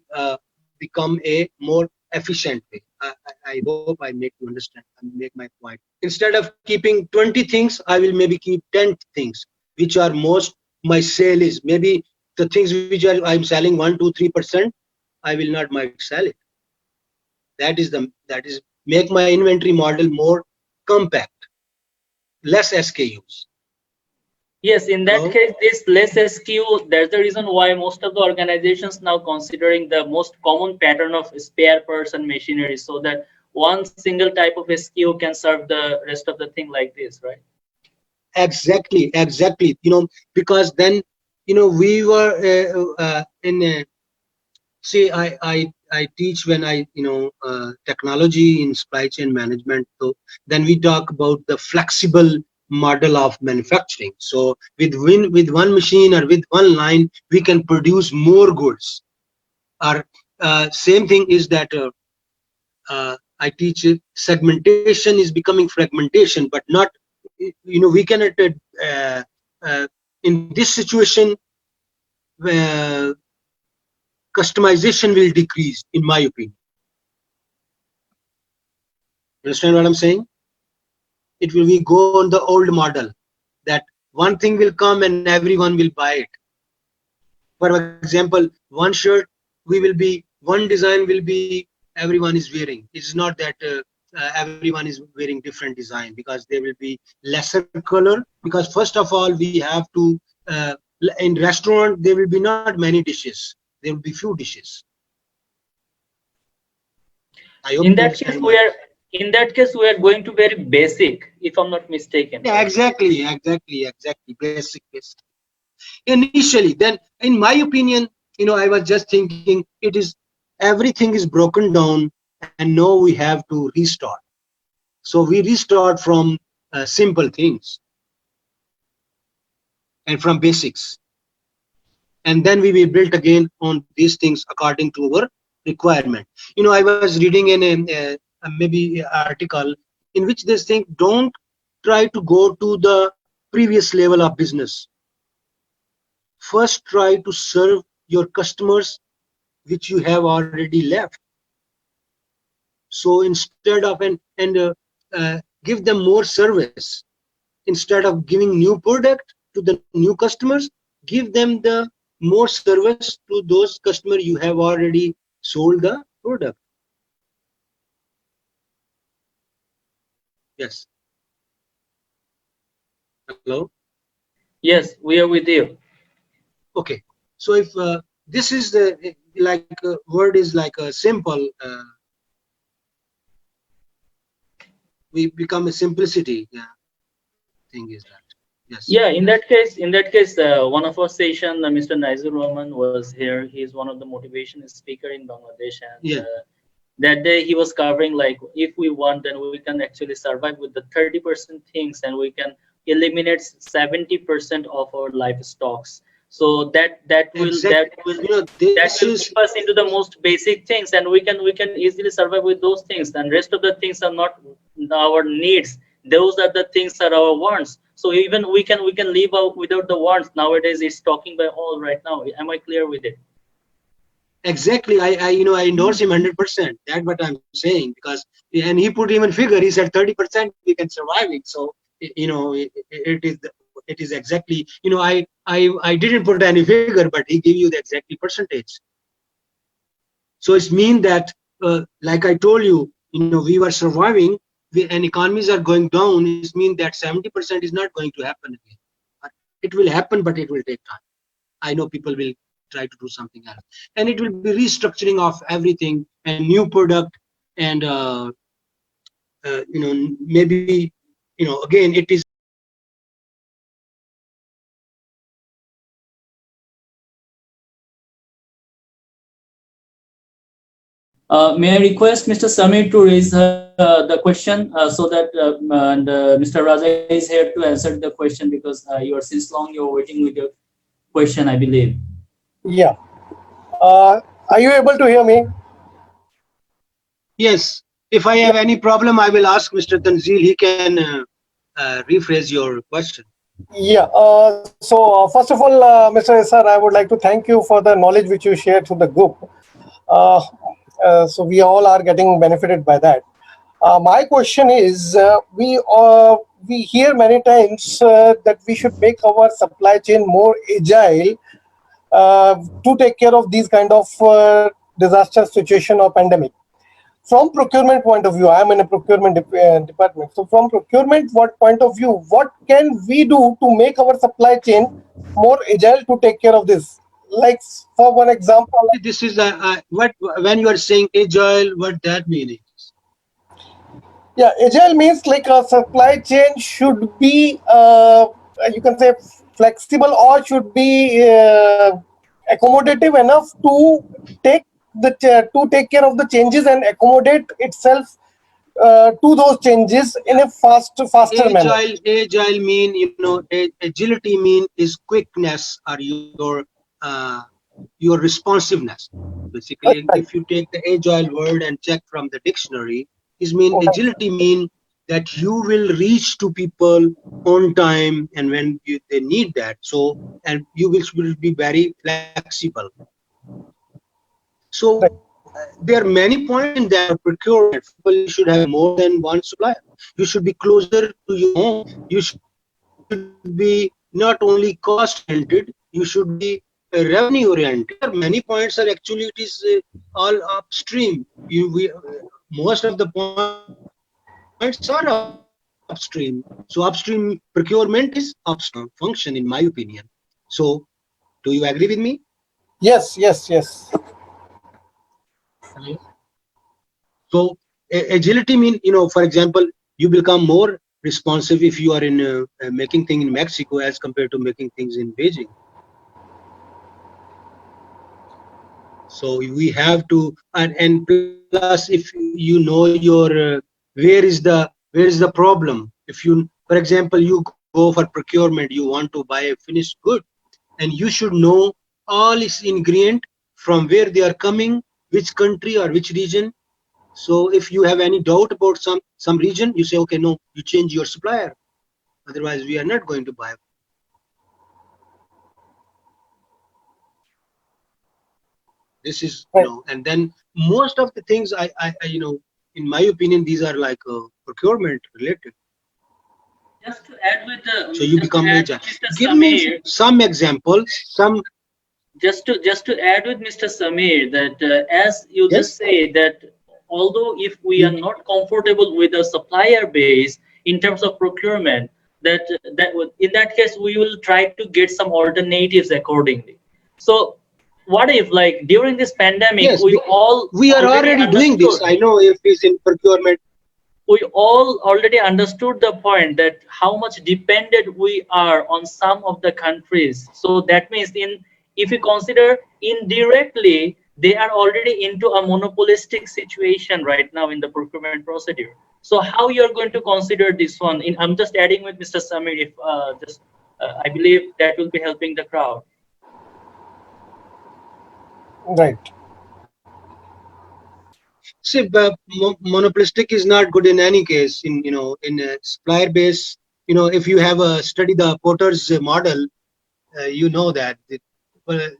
become a more efficient way. I hope I make you understand and make my point. Instead of keeping 20 things, I will maybe keep 10 things which are most my sale is. Maybe the things which I'm selling 1 2 3%, I will not might sell it. That is make my inventory model more compact, less SKUs. Yes, in that Hello. case, this less SKU, that's the reason why most of the organizations now considering the most common pattern of spare parts and machinery, so that one single type of SKU can serve the rest of the thing like this, right? Exactly. Because then, we were in see, I teach when technology in supply chain management. So then we talk about the flexible model of manufacturing. So with one machine or with one line, we can produce more goods. Or same thing is that I teach segmentation is becoming fragmentation, but not, we cannot, uh, in this situation, uh, customization will decrease, in my opinion. You understand what I'm saying? It will be go on the old model that one thing will come and everyone will buy it. For example, one shirt one design will be everyone is wearing. It's not that everyone is wearing different design, because there will be lesser color. Because first of all, we have to in restaurant there will be not many dishes. There will be few dishes. I hope In you that case, understand we my. are in that case we are going to very basic, if I'm not mistaken, Yeah, right? exactly. Basic. Initially, then, in my opinion, I was just thinking, everything is broken down, and now we have to restart. So we restart from simple things and from basics, and then we will build again on these things according to our requirement. I was reading in a maybe article in which they think, don't try to go to the previous level of business. First, try to serve your customers which you have already left. So instead of give them more service, instead of giving new product to the new customers, give them the more service to those customers you have already sold the product. Yes. Hello. Yes, we are with you. Okay. So if this is the like word is like a simple, we become a simplicity. Yeah. Thing is that. Yes. Yeah, in that case, one of our session, Mr. Naizur Rahman was here. He's one of the motivation speaker in Bangladesh, and Yeah. that day he was covering, like, if we want, then we can actually survive with the 30% things, and we can eliminate 70% of our life stocks. So Exactly. that This will is keep us into the most basic things, and we can easily survive with those things, and rest of the things are not our needs. Those are the things are our wants. So even we can live out without the wants. Nowadays it's talking by all right now. Am I clear with it? exactly. I endorse him 100%. That's what I'm saying, because and he put even figure. He said 30% we can survive it. So it is exactly. I didn't put any figure, but he gave you the exactly percentage. So it's mean that like I told you, we were surviving, and economies are going down. It means that 70% is not going to happen again. It will happen, but it will take time. I know people will try to do something else, and it will be restructuring of everything and new product, and maybe again it is May I request Mr. Samir to raise the question so that Mr. Raja is here to answer the question, because you are since long you're waiting with your question, I believe. Yeah. Are you able to hear me? Yes. If I have any problem, I will ask Mr. Tanzil. He can rephrase your question. Yeah. First of all, Mr. Sir, I would like to thank you for the knowledge which you shared to the group. Uh, so we all are getting benefited by that. My question is, we hear many times that we should make our supply chain more agile to take care of these kind of disaster situation or pandemic. From procurement point of view, I am in a procurement department. So from procurement what point of view, what can we do to make our supply chain more agile to take care of this? Like for one example, This is what when you are saying agile, what that means? yeah, agile means like a supply chain should be, you can say flexible, or should be accommodative enough to take to take care of the changes and accommodate itself to those changes in a faster manner. Agile mean, you know, agility mean is quickness or your responsiveness. Basically, Right. if you take the agile word and check from the dictionary, is mean agility mean that you will reach to people on time and when they need that. So, and you will be very flexible. So there are many points in that procurement. For example, you should have more than one supplier. You should be closer to your home. You should be not only cost oriented, you should be revenue oriented. There are many points are actually it is all upstream. Most of the points are upstream. So upstream procurement is upstream function, in my opinion. So do you agree with me? Yes, yes, yes. So agility mean, you know, for example, you become more responsive if you are in making things in Mexico as compared to making things in Beijing. So we have to, and plus if you know your where is the problem. If you, for example, you go for procurement, you want to buy a finished good, and you should know all its ingredient, from where they are coming, which country or which region. So if you have any doubt about some region, you say, okay, no, you change your supplier. Otherwise, we are not going to buy. This is, you Right. know, and then most of the things you know, in my opinion, these are like procurement related. Just to add with So you just to become add agile. with Mr. Give me Samir, some examples. Some just to add with Mr. Samir, that as you yes. just say that although if we are not comfortable with the supplier base in terms of procurement, in that case we will try to get some alternatives accordingly. So what if, like, during this pandemic Yes, we all we are already already doing this. understood, I know if it's in procurement. we all already understood the point that how much dependent we are on some of the countries. So that means, in if you consider indirectly, they are already into a monopolistic situation right now in the procurement procedure. So how you're going to consider this one? I'm just adding with Mr. Samir, if I believe that will be helping the crowd. Right. See, monopolistic is not good in any case. In, you know, in a supplier base, you know, if you have a study the Porter's model, you know that the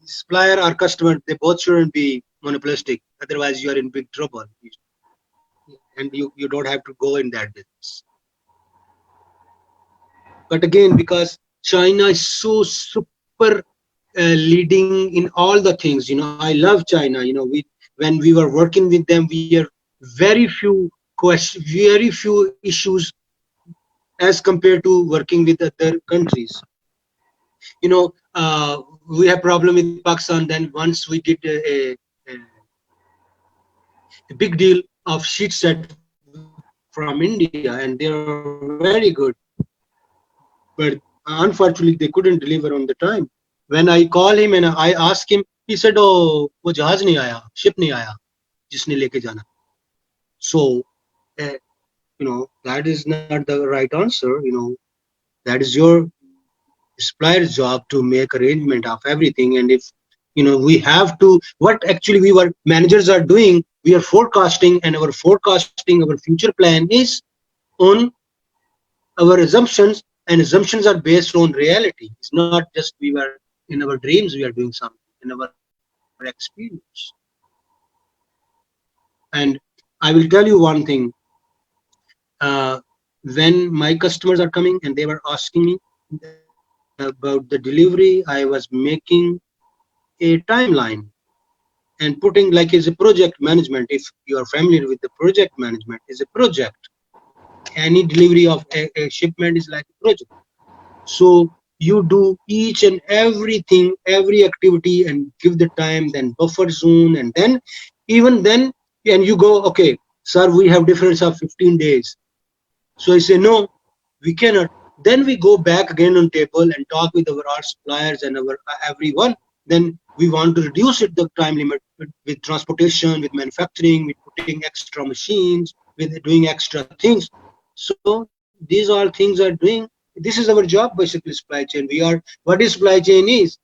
supplier or customer, they both shouldn't be monopolistic. Otherwise, you are in big trouble, and you don't have to go in that business. But again, because China is so super leading in all the things, you know, I love China. You know, when we were working with them, we are very few issues as compared to working with other countries. You know, we have problem with Pakistan. Then once we did a big deal of sheet set from India, and they are very good. But unfortunately, they couldn't deliver on the time. When I call him and I ask him, he said, "Oh, वो जहाज नहीं आया, ship नहीं आया." जिसने लेके जाना. So that is not the right answer. That is your supplier's job to make arrangement of everything. And if we have to, what actually managers are doing, we are forecasting, and our forecasting, our future plan is on our assumptions, and assumptions are based on reality. It's not just we were in our dreams, we are doing something in our experience. And I will tell you one thing. When my customers are coming and they were asking me about the delivery, I was making a timeline and putting, like, is a project management. If you are familiar with the project management, is a project. Any delivery of a shipment is like a project. So you do each and everything, every activity, and give the time, then buffer zone, and then even then, and you go, okay, sir, we have difference of 15 days. So I say, no, we cannot. Then we go back again on table and talk with our suppliers and our everyone. Then we want to reduce it, the time limit, with transportation, with manufacturing, with putting extra machines, with doing extra things. So these all things are doing. This is our job, basically, supply chain. What is supply chain is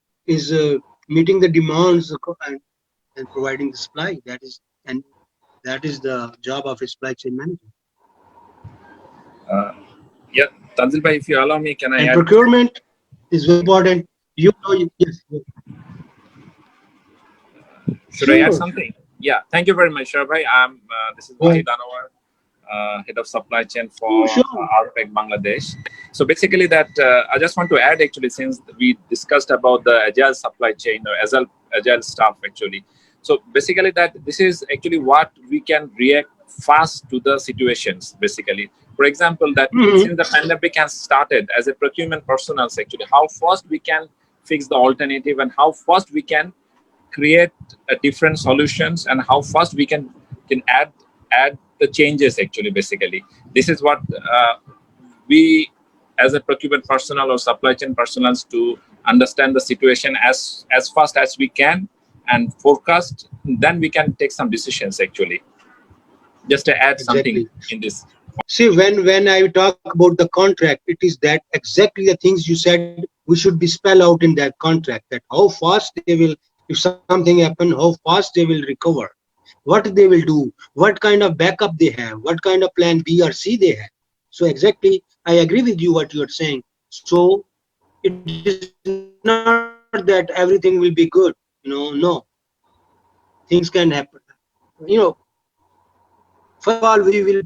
meeting the demands and providing the supply. That is the job of a supply chain manager. Yeah, Tanzil bhai, if you allow me, can I And add? procurement is very important. Yes. Should I add Sure. something? Yeah, thank you very much, Shah bhai. This is Wahid Anwar, head of supply chain for Sure. RPEC Bangladesh. So basically, that I just want to add, actually, since we discussed about the agile supply chain or agile staff, actually. So basically, that this is actually what we can react fast to the situations. Basically, for example, that since the pandemic has started, as a procurement personnel, actually, how fast we can fix the alternative and how fast we can create different solutions and how fast we can add the changes. Actually, basically, this is what we as a procurement personnel or supply chain personnel to understand the situation as fast as we can and forecast, then we can take some decisions. Actually, just to add something in this. See, when I talk about the contract, it is that exactly the things you said we should be spelled out in that contract, that how fast they will, if something happen, how fast they will recover, what they will do, what kind of backup they have, what kind of plan B or C they have. So exactly, I agree with you what you are saying. So it is not that everything will be good, no. Things can happen. First of all, we will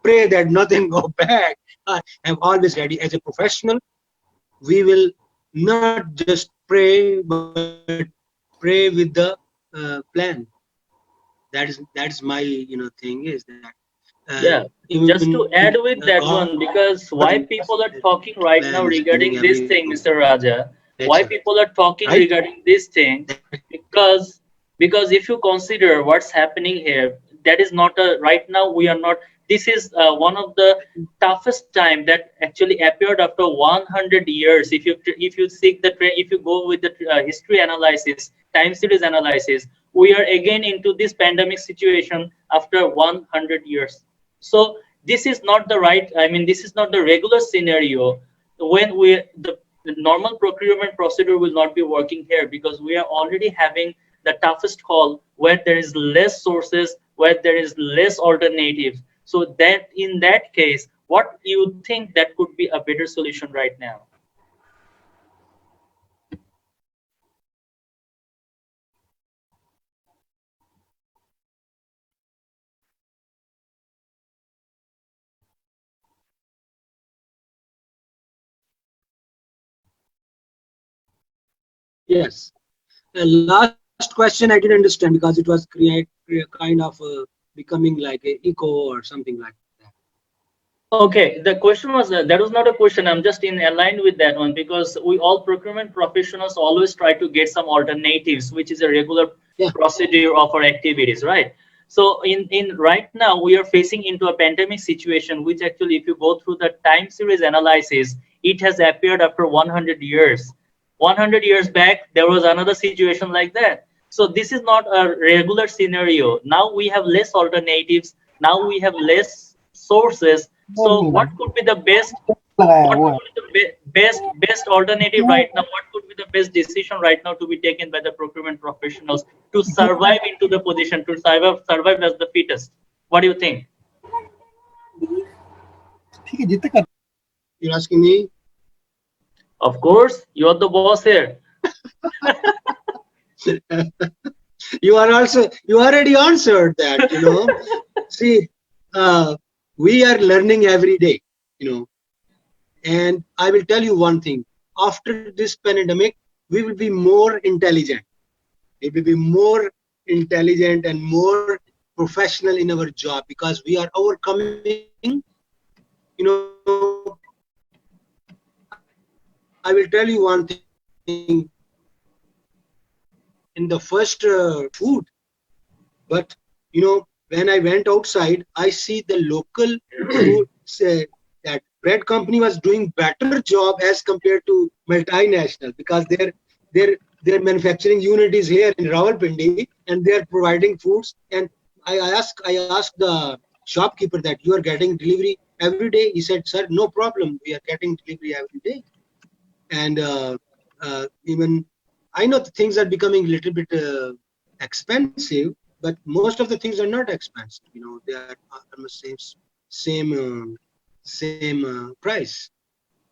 pray that nothing go back. I'm always ready. As a professional, we will not just pray, but pray with the plan. That is my thing is that. Yeah, just to add with that God one, because why people are talking right now plans doing regarding this thing, everything Mr. Raja, why nature, people are talking right? regarding this thing, because if you consider what's happening here, that is not a right now we are not, this is one of the toughest time that actually appeared after 100 years. If you seek the if you go with the history analysis, time series analysis, we are again into this pandemic situation after 100 years. So this is not the right, I mean, this is not the regular scenario when the normal procurement procedure will not be working here, because we are already having the toughest call where there is less sources, where there is less alternatives. So that in that case, what you think that could be a better solution right now? Yes. The last question I didn't understand because it was kind of becoming like a echo or something like that. Okay, the question was that was not a question. I'm just in aligned with that one, because we all procurement professionals always try to get some alternatives, which is a regular procedure of our activities, right? So in right now we are facing into a pandemic situation, which actually, if you go through the time series analysis, it has appeared after 100 years. 100 years back, there was another situation like that. So this is not a regular scenario. Now we have less alternatives. Now we have less sources. So what could be the best? What could be the best alternative right now? What could be the best decision right now to be taken by the procurement professionals to survive into the position, to survive as the fittest? What do you think? You're asking me? Of course, you're the boss here. You already answered that, you know. See, we are learning every day, you know. And I will tell you one thing. After this pandemic, we will be more intelligent. We will be more intelligent and more professional in our job because we are overcoming, you know, I will tell you one thing. In the first food, but you know, when I went outside, I see the local food that bread company was doing better job as compared to multinational because their manufacturing unit is here in Rawalpindi and they are providing foods. And I asked the shopkeeper that you are getting delivery every day. He said, sir, no problem, we are getting delivery every day. And even I know the things are becoming a little bit expensive, but most of the things are not expensive. You know, they are almost same price.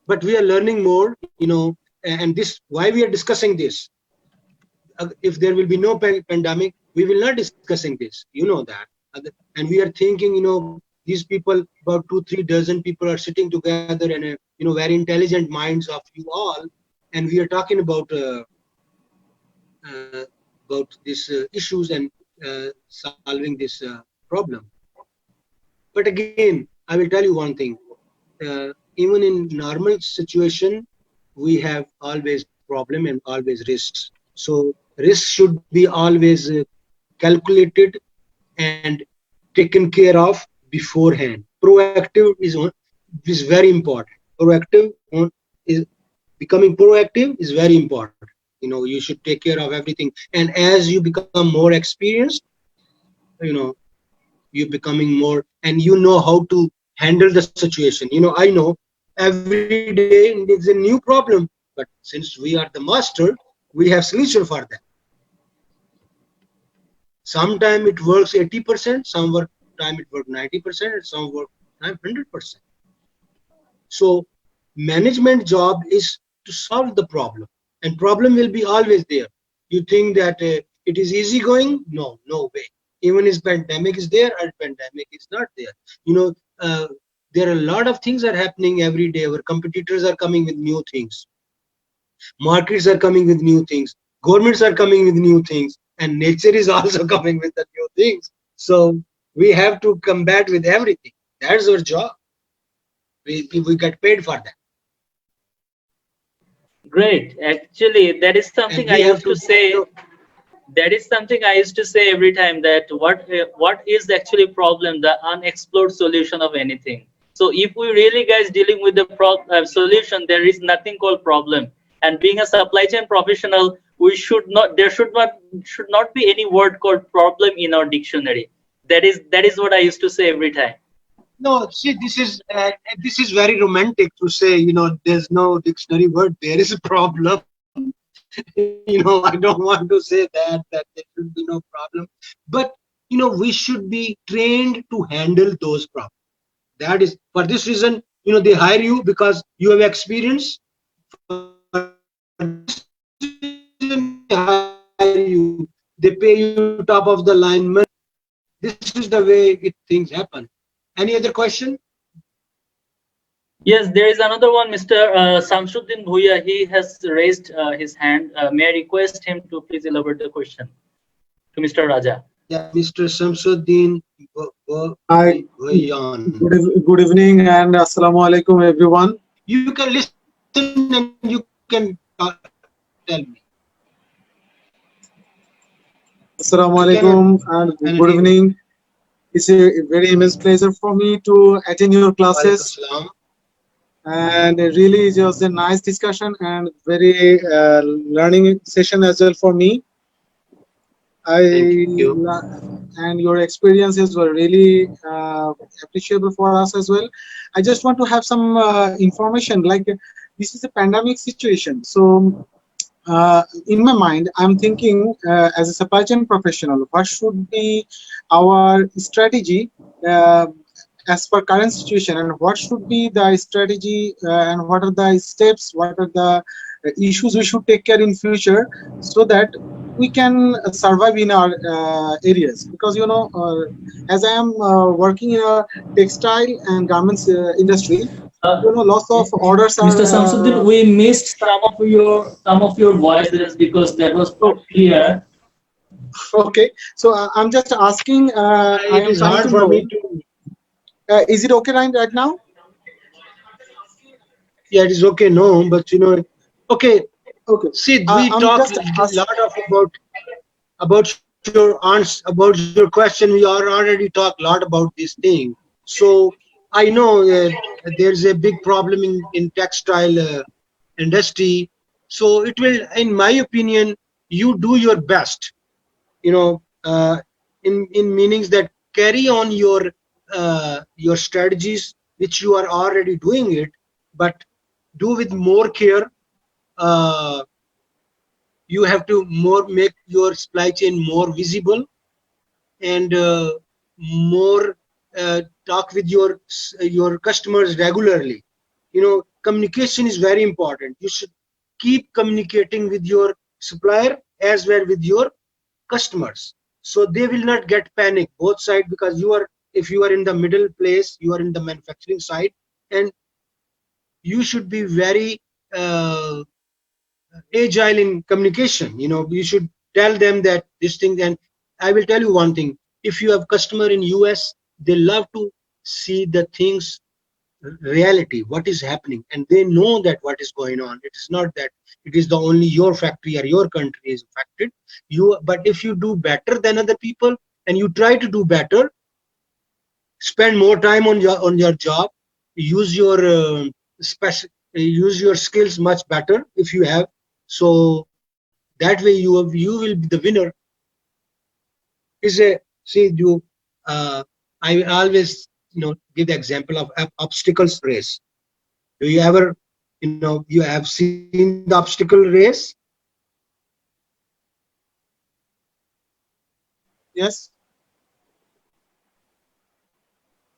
But we are learning more. You know, and this why we are discussing this. If there will be no pandemic, we will not discussing this. You know that, and we are thinking. You know, these people, about 2-3 dozen people, are sitting together, and you know, very intelligent minds of you all, and we are talking about these issues and solving this problem. But again, I will tell you one thing. Even in normal situation, we have always problem and always risks. So risks should be always calculated and taken care of beforehand. Proactive is very important. Is becoming proactive is very important. You know, you should take care of everything. And as you become more experienced, you know, you're becoming more, and you know how to handle the situation. You know, I know every day there's a new problem, but since we are the master, we have solution for that. Sometimes it works 80%, some time it works 90%, and some work 100%. So management job is to solve the problem, and problem will be always there. You think that it is easy going? No, no way. Even if pandemic is there or pandemic is not there, you know, there are a lot of things are happening every day. Our competitors are coming with new things. Markets are coming with new things. Governments are coming with new things, and nature is also coming with the new things. So we have to combat with everything. That's our job. We get paid for that. Great. Actually, that is something I used to say. That is something I used to say every time, that what is actually problem, the unexplored solution of anything. So if we really guys dealing with the solution, there is nothing called problem. And being a supply chain professional, we should not, there should not be any word called problem in our dictionary. That is what I used to say every time. No, see, this is very romantic to say, you know, there's no dictionary word, there is a problem. You know, I don't want to say that there should be no problem. But, you know, we should be trained to handle those problems. That is, for this reason, you know, they hire you because you have experience. For this reason they hire you. They pay you top of the line money. This is the way things happen. Any other question? Yes, there is another one, Mr. Samsuddin Bhuya. He has raised his hand. May I request him to please elaborate the question to Mr. Raja? Yeah, Mr. Samsuddin Hi. Bhuyan. Good evening and assalamu alaikum everyone. You can listen and you can tell me. Assalamu alaikum and good evening. It's a very immense pleasure for me to attend your classes. And really it was a nice discussion and very learning session as well for me. And your experiences were really appreciable for us as well. I just want to have some information, like this is a pandemic situation. So in my mind, I'm thinking as a supply chain professional, what should be our strategy as per current situation, and what should be the strategy and what are the steps, what are the issues we should take care in future, so that we can survive in our areas. Because as I am working in a textile and garments industry, lots of orders are Mr. Samsuddin, we missed some of your voices because that was not clear. okay. So I'm just asking, I It am is trying hard to for know, me to. is it okay right now? Yeah, it is okay. No, but okay. Okay. See, we I'm talked just a lot of about your answer, about your question. We are already talked a lot about this thing. So I know there's a big problem in textile industry. So it will, in my opinion, you do your best. In meanings that carry on your strategies, which you are already doing it, but do with more care. Uh, you have to more make your supply chain more visible, and more talk with your customers regularly. Communication is very important. You should keep communicating with your supplier as well with your customers, so they will not get panic both sides, because if you are in the middle place, you are in the manufacturing side, and you should be very uh, agile in communication. You should tell them that this thing. And I will tell you one thing: if you have customer in US, they love to see the things reality, what is happening, and they know that what is going on. It is not that it is the only your factory or your country is affected. But if you do better than other people, and you try to do better, spend more time on your job, use your special use your skills much better if you have. So that way you will be the winner. Is a See, I always give the example of obstacles race. Do you ever you have seen the obstacle race? Yes.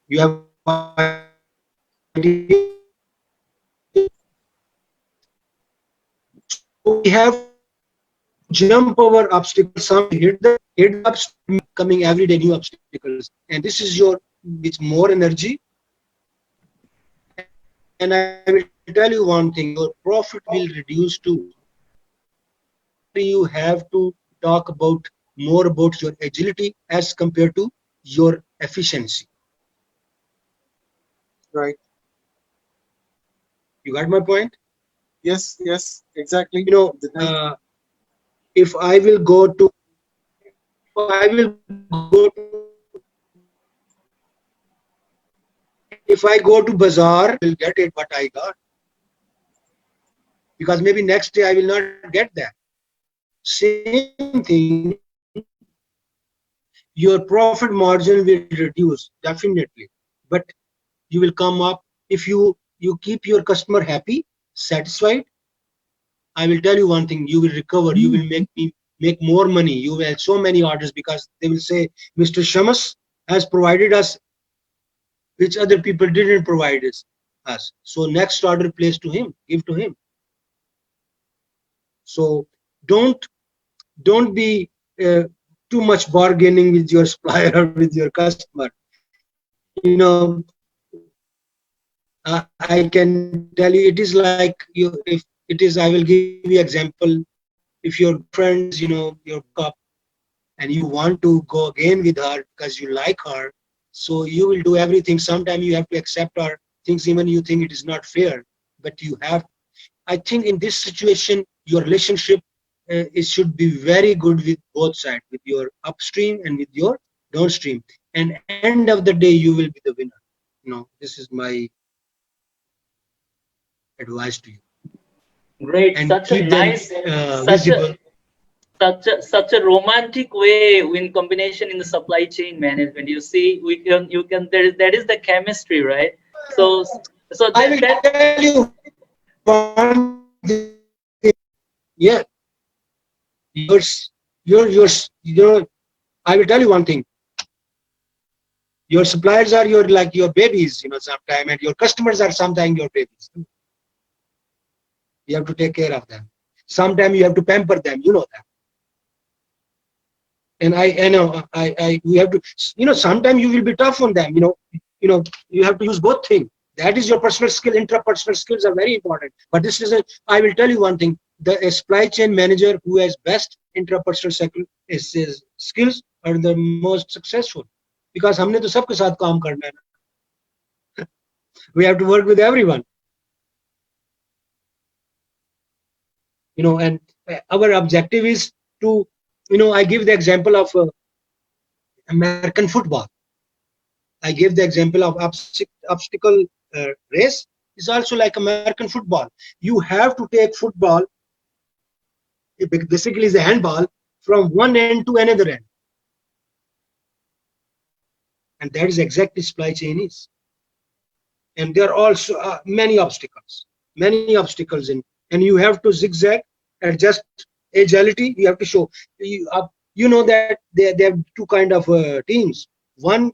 You have idea? So we have to jump over obstacles. Some hit the obstacle, coming every day new obstacles, and this is with more energy. And I will tell you one thing: your profit will reduce too. You have to talk more about your agility as compared to your efficiency. Right. You got my point? Yes, exactly. If I will go to if I go to bazaar, I will get it what I got, because maybe next day I will not get that. Same thing, your profit margin will reduce definitely, but you will come up if you keep your customer happy, satisfied. I will tell you one thing: you will recover. You will make more money. You will have so many orders, because they will say, Mr. Shamas has provided us which other people didn't provide us. So next order placed to him, give to him. So don't be too much bargaining with your supplier or with your customer. I can tell you, it is like if it is. I will give you example. If your girlfriend is, your cup, and you want to go again with her because you like her, so you will do everything. Sometimes you have to accept her things, even you think it is not fair, but you have. I think in this situation, your relationship it should be very good with both sides, with your upstream and with your downstream. And end of the day, you will be the winner. This is my advice to you. Great, And such a keep them nice, such a visible. such a romantic way in combination in the supply chain management. You see, you can that is the chemistry, right? So I will that tell you one thing. Yeah, I will tell you one thing. Your suppliers are like your babies, sometime, and your customers are sometimes your babies. You have to take care of them. Sometimes you have to pamper them, that. And I know we have to, sometimes you will be tough on them, you have to use both things. That is your personal skill. Intrapersonal skills are very important. But this is I will tell you one thing. The supply chain manager who has best intrapersonal skills are the most successful. Because हमने तो सबके साथ काम करना है ना. We have to work with everyone. And our objective is to, I give the example of American football. I gave the example of obstacle race. It's also like American football. You have to take football, it basically is a handball, from one end to another end. And that is exactly supply chain is. And there are also many obstacles in, and you have to zigzag, adjust agility. You have to show, that they have two kind of teams. One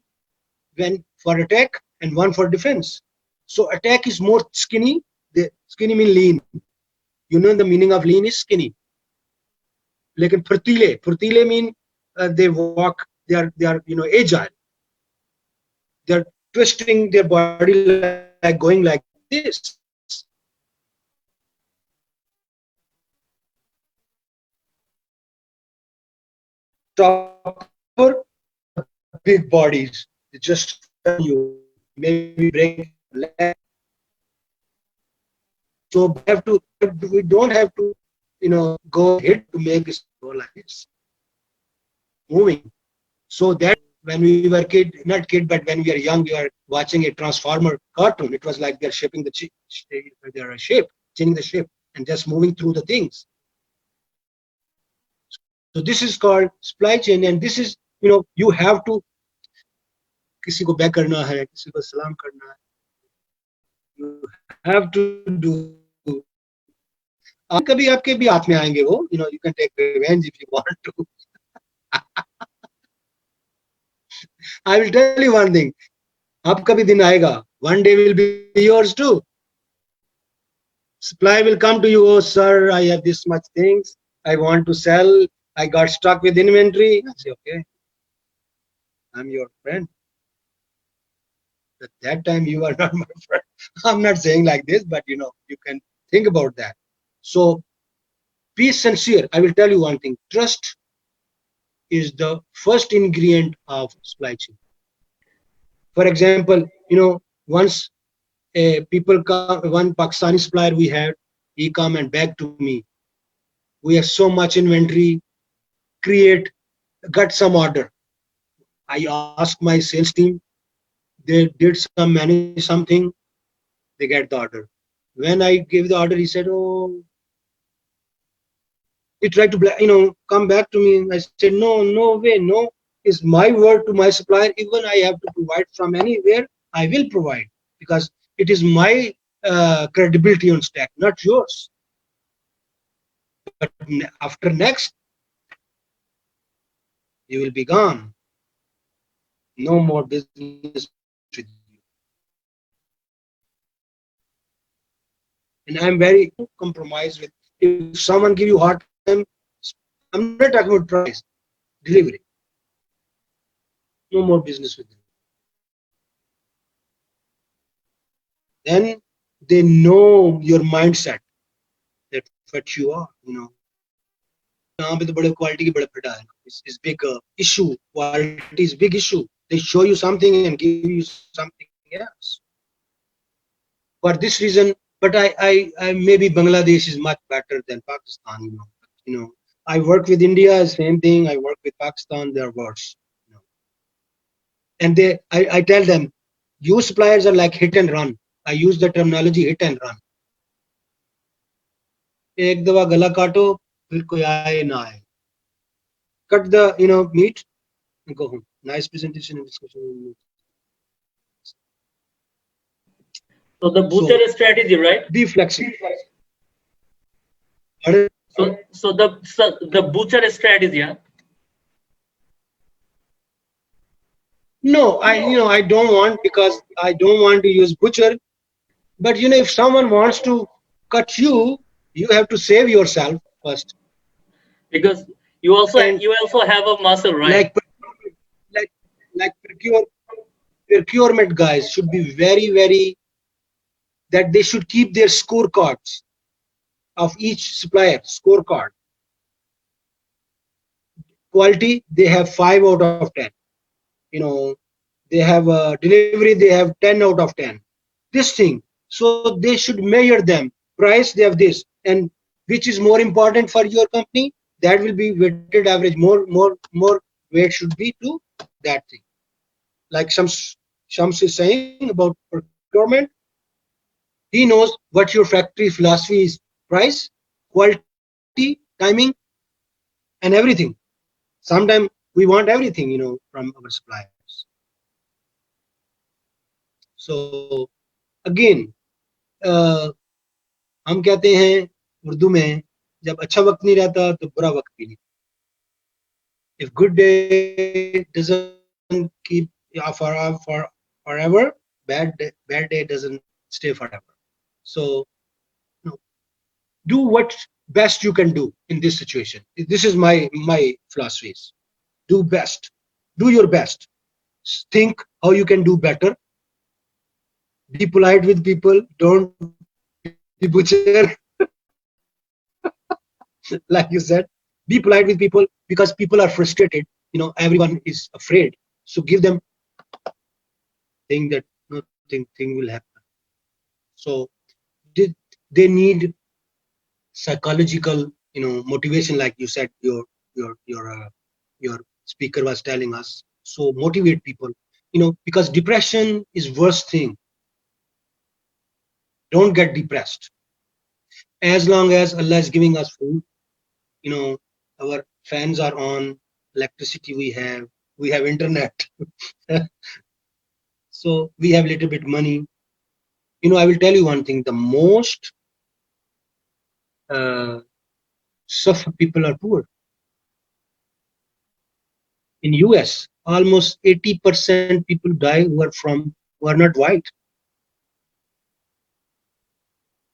for attack and one for defense. So attack is more skinny. The skinny mean lean. The meaning of lean is skinny. Lekin furtile mean they walk. They are agile. They are twisting their body like going like this. Top big bodies. They just you maybe break leg. So we don't have to, go hit to make this go like this. Moving. So that when we were not kid, but when we were young, we were watching a Transformer cartoon. It was like they're shaping their shape, changing the shape, and just moving through the things. So this is called supply chain, and this is, you have to, किसी को back करना है, किसी को सलाम करना है. You have to do. कभी आपके भी हाथ में आएंगे वो, you can take revenge if you want to. I will tell you one thing. आपका भी दिन आएगा. One day will be yours too. Supply will come to you. Oh, sir, I have this much things. I want to sell. I got stuck with inventory. I say, okay, I'm your friend. At that time, you are not my friend. I'm not saying like this, but you can think about that. So, be sincere. I will tell you one thing. Trust is the first ingredient of supply chain. For example, once people come, one Pakistani supplier we had, he come and begged to me. We have so much inventory. Got some order. I asked my sales team. They did manage something. They get the order. When I gave the order, he said, "Oh." He tried to, come back to me. I said, no way, no. It's my word to my supplier. Even I have to provide from anywhere, I will provide, because it is my credibility on stack, not yours. But after next, you will be gone. No more business with you. And I'm very compromised with, if someone give you hard time, I'm not talking about price, delivery. No more business with them. Then they know your mindset, that what you are, यहाँ पे तो बड़े quality की बड़ा फटा है. It's big issue. Quality is big issue. They show you something and give you something else. For this reason, but I maybe Bangladesh is much better than Pakistan. I work with India, same thing. I work with Pakistan, they're worse. And I tell them, you suppliers are like hit and run. I use the terminology hit and run. एक दफा गला काटो, फिर कोई आए ना आए. cut the meat and go home. Nice presentation and discussion. So the butcher strategy, right? Be flexible. So the butcher strategy, yeah? No, I don't want, because I don't want to use butcher. But if someone wants to cut you, you have to save yourself first. Because you also have a muscle, right? Like procurement guys should be very, very, that they should keep their scorecards of each supplier, scorecard. Quality, they have 5 out of 10. They have delivery, they have 10 out of 10. This thing, so they should measure them. Price, they have this, and which is more important for your company, that will be weighted average. More weight should be to that thing. Like Shams is saying about procurement, he knows what your factory philosophy is: price, quality, timing, and everything. Sometimes we want everything, from our suppliers. So again, हम कहते हैं उर्दू में, जब अच्छा वक्त नहीं रहता तो बुरा वक्त भी नहीं. If good day doesn't keep forever, bad day doesn't stay forever. So do what best you can do in this situation. This is my philosophies. Do best. Do your best. Think how you can do better. Be polite with people. Don't be butcher. Like you said, be polite with people, because people are frustrated. Everyone is afraid. So give them thing that nothing will happen. So they need psychological, motivation, like you said. Your speaker was telling us. So motivate people, because depression is worst thing. Don't get depressed. As long as Allah is giving us food, our fans are on, electricity we have internet. So we have little bit money. I will tell you one thing: the most suffer people are poor. In US, almost 80% people die who are not white,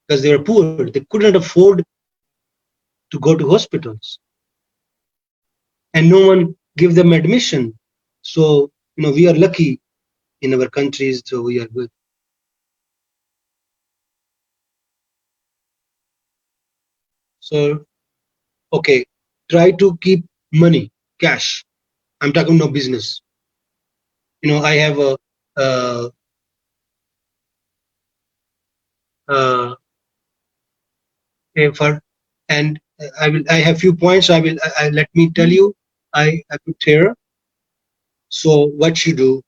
because they were poor. They couldn't afford to go to hospitals, and no one give them admission. So we are lucky in our countries, so we are good. So okay, try to keep money, cash. I'm talking no business. I have and I have few points. Let me tell you. I put here. So what you do?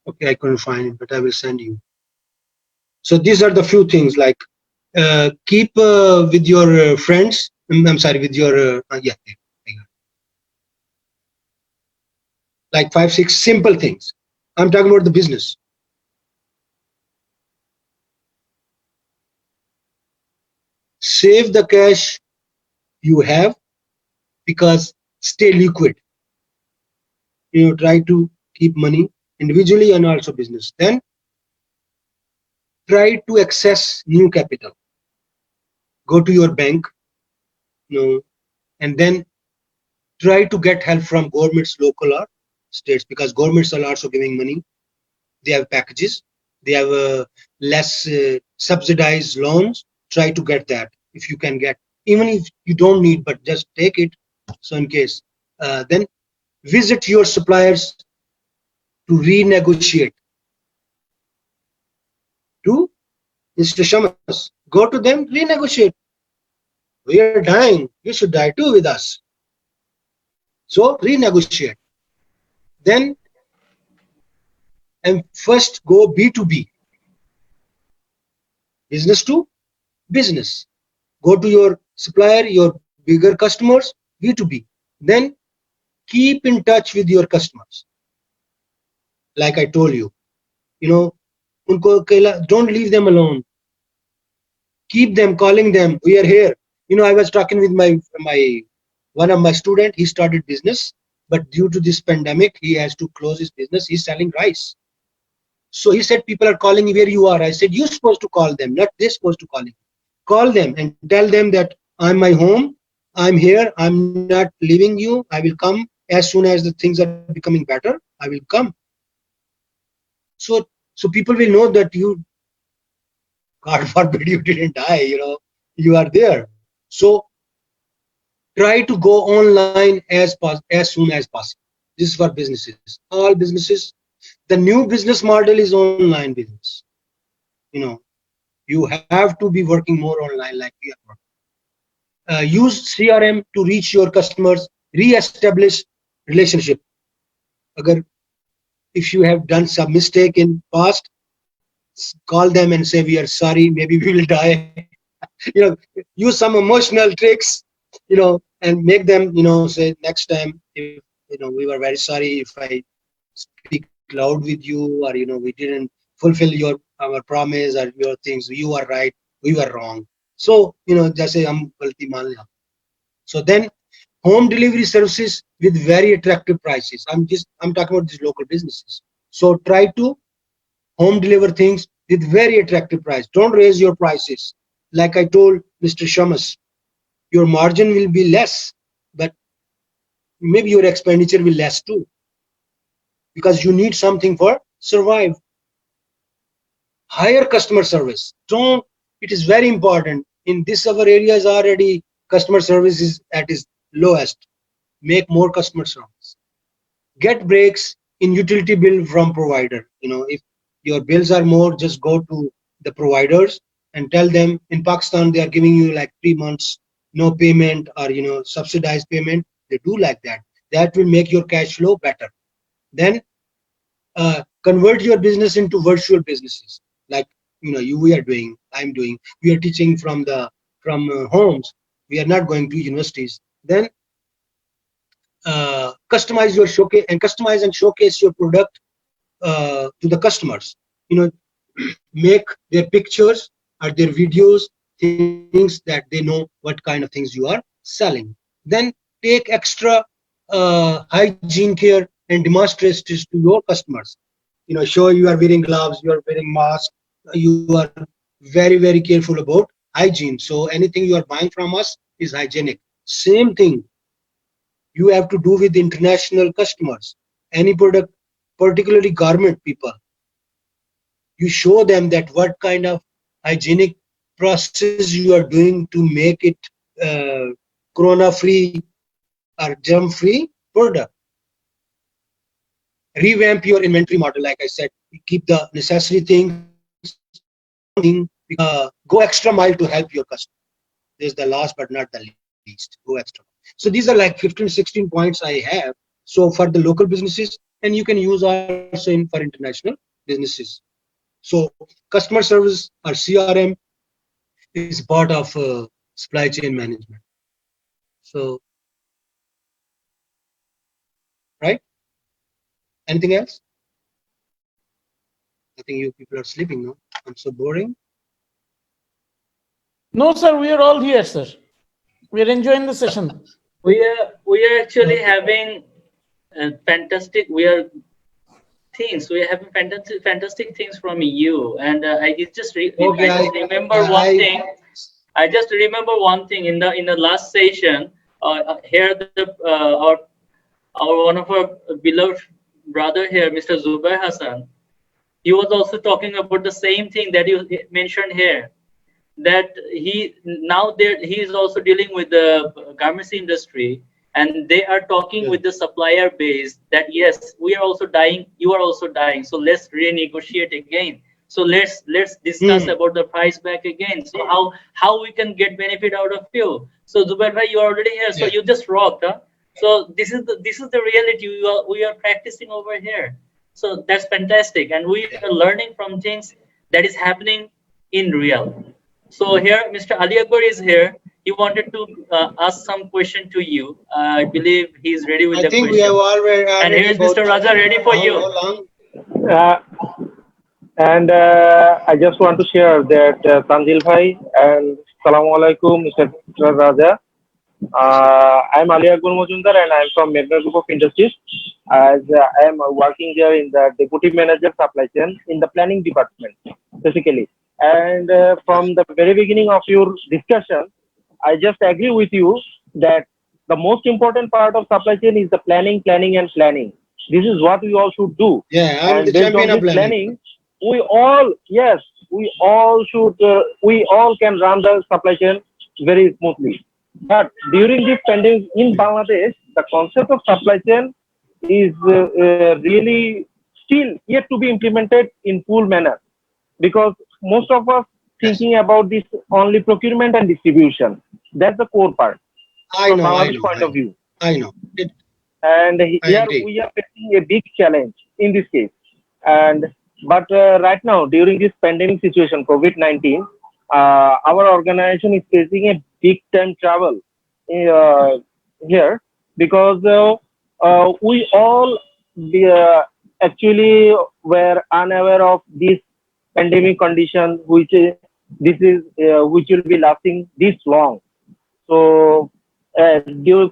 Okay, I couldn't find it, but I will send you. So these are the few things, like keep with your friends. I'm sorry, with your yeah, like 5, 6 simple things. I'm talking about the business. Save the cash you have, because stay liquid. Try to keep money individually and also business. Then try to access new capital. Go to your bank, and then try to get help from governments, local or states, because governments are also giving money. They have packages. They have less subsidized loans. Try to get that if you can get, even if you don't need, but just take it. So in case, then visit your suppliers to renegotiate. To Mr. Shamas, go to them, renegotiate. We are dying. You should die too with us. So renegotiate. Then and first go B2B, business to business. Go to your supplier, your bigger customers, B2B. Then keep in touch with your customers. Like I told you, don't leave them alone. Keep them, calling them. We are here. I was talking with my one of my student. He started business, but due to this pandemic, he has to close his business. He's selling rice. So he said, people are calling where you are. I said, you're supposed to call them, not they're supposed to call you. Call them and tell them that I'm my home. I'm here. I'm not leaving you. I will come as soon as the things are becoming better. I will come. So people will know that you, God forbid, you didn't die. You are there. So try to go online as soon as possible. This is for businesses. All businesses. The new business model is online business. You have to be working more online like we are working. Use CRM to reach your customers, re-establish relationship. If you have done some mistake in past, call them and say, we are sorry, maybe we will die. Use some emotional tricks, and make them, say next time, if, we were very sorry if I speak loud with you, or, we didn't fulfill our promise or your things. You are right, we were wrong. So, just say, galti maan liya. So then home delivery services with very attractive prices. I'm talking about these local businesses. So try to home deliver things with very attractive price. Don't raise your prices. Like I told Mr. Shamas, your margin will be less, but maybe your expenditure will less too, because you need something for survive. Higher customer service. It is very important. In this our areas already customer service is at its lowest. Make more customer service. Get breaks in utility bill from provider. If your bills are more, just go to the providers and tell them. In Pakistan, they are giving you like 3 months no payment, or subsidized payment. They do like that. That will make your cash flow better. Then convert your business into virtual businesses, like we are doing, I'm doing. We are teaching from homes. We are not going to universities. Then customize and showcase your product to the customers. Make their pictures or their videos, things that they know what kind of things you are selling. Then take extra hygiene care and demonstrate this to your customers. Show you are wearing gloves, you are wearing mask, you are very, very careful about hygiene. So anything you are buying from us is hygienic. Same thing you have to do with international customers. Any product, particularly garment people, you show them that what kind of hygienic process you are doing to make it corona free or germ free product. Revamp your inventory model. Like I said, keep the necessary things, go extra mile to help your customer. This is the last but not the least. Go extra. So these are like 15, 16 points I have. So for the local businesses, and you can use also for international businesses. So customer service or CRM is part of supply chain management. So, right? Anything else? I think you people are sleeping now. I'm so boring. No, sir, we are all here, sir. We are enjoying the session. We are actually having fantastic. We are having fantastic things from you, and I just remember one thing. I just remember one thing in the last session. Here our one of our beloved brother here, Mr. Zubair Hassan, he was also talking about the same thing that you mentioned here, that he is also dealing with the garments industry, and they are talking with the supplier base that yes, we are also dying, you are also dying, so let's renegotiate again. So let's discuss about the price back again. So how we can get benefit out of you. So Zubair bhai, you are already here, so you just rocked, huh? So this is the reality we are practicing over here. So that's fantastic, and we are learning from things that is happening in real. So here, Mr. Ali Akbar is here. He wanted to ask some question to you. I believe he's ready with I the think we have question. already And here is Mr. Raja ready for you. how long? And I just want to share that Tanzil Bhai and Salaam Alaikum, Mr. Raja. I'm Ali Akbar Mojumdar and I'm from Medna Group of Industries. As I am working there in the Deputy Manager Supply Chain in the Planning Department, basically. And from the very beginning of your discussion, I just agree with you that the most important part of supply chain is the planning, planning, and planning. This is what we all should do. Yeah, I'm And the based on champion of this planning. planning, we all, yes, we all can run the supply chain very smoothly. But during this pandemic in Bangladesh, the concept of supply chain is really still yet to be implemented in full manner because most of us Yes, thinking about this only procurement and distribution. That's the core part I from know, I Bangladesh know, point I of know, view. I know. And I here agree. we are facing a big challenge in this case. And but right now during this pandemic situation, COVID-19, our organization is facing a big time trouble uh, here because we all actually were unaware of this pandemic condition, which will be lasting this long. So,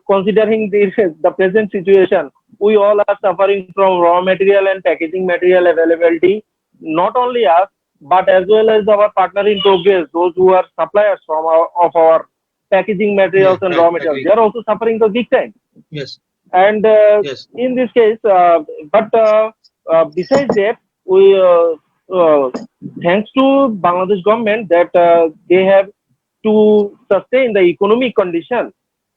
considering this, the present situation, we all are suffering from raw material and packaging material availability. Not only us, but as well as our partner in progress, those who are suppliers of our packaging Yeah, materials and right, raw materials, agree. they are also suffering the big time. Yes, And yes, in this case, but besides that, we thanks to Bangladesh government that they have to sustain the economic condition,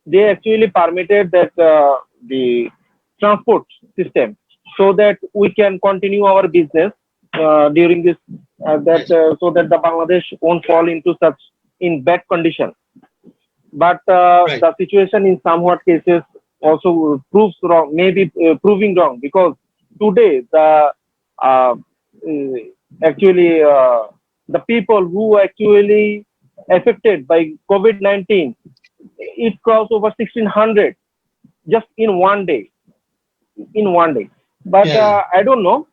they actually permitted that the transport system so that we can continue our business during this that yes, so that the Bangladesh won't fall into such in bad condition. But right. the situation in somewhat cases also proves wrong, maybe proving wrong because today uh, uh, actually the people who actually affected by COVID-19, it crossed over 1600 just in one day. But Yeah, I don't know.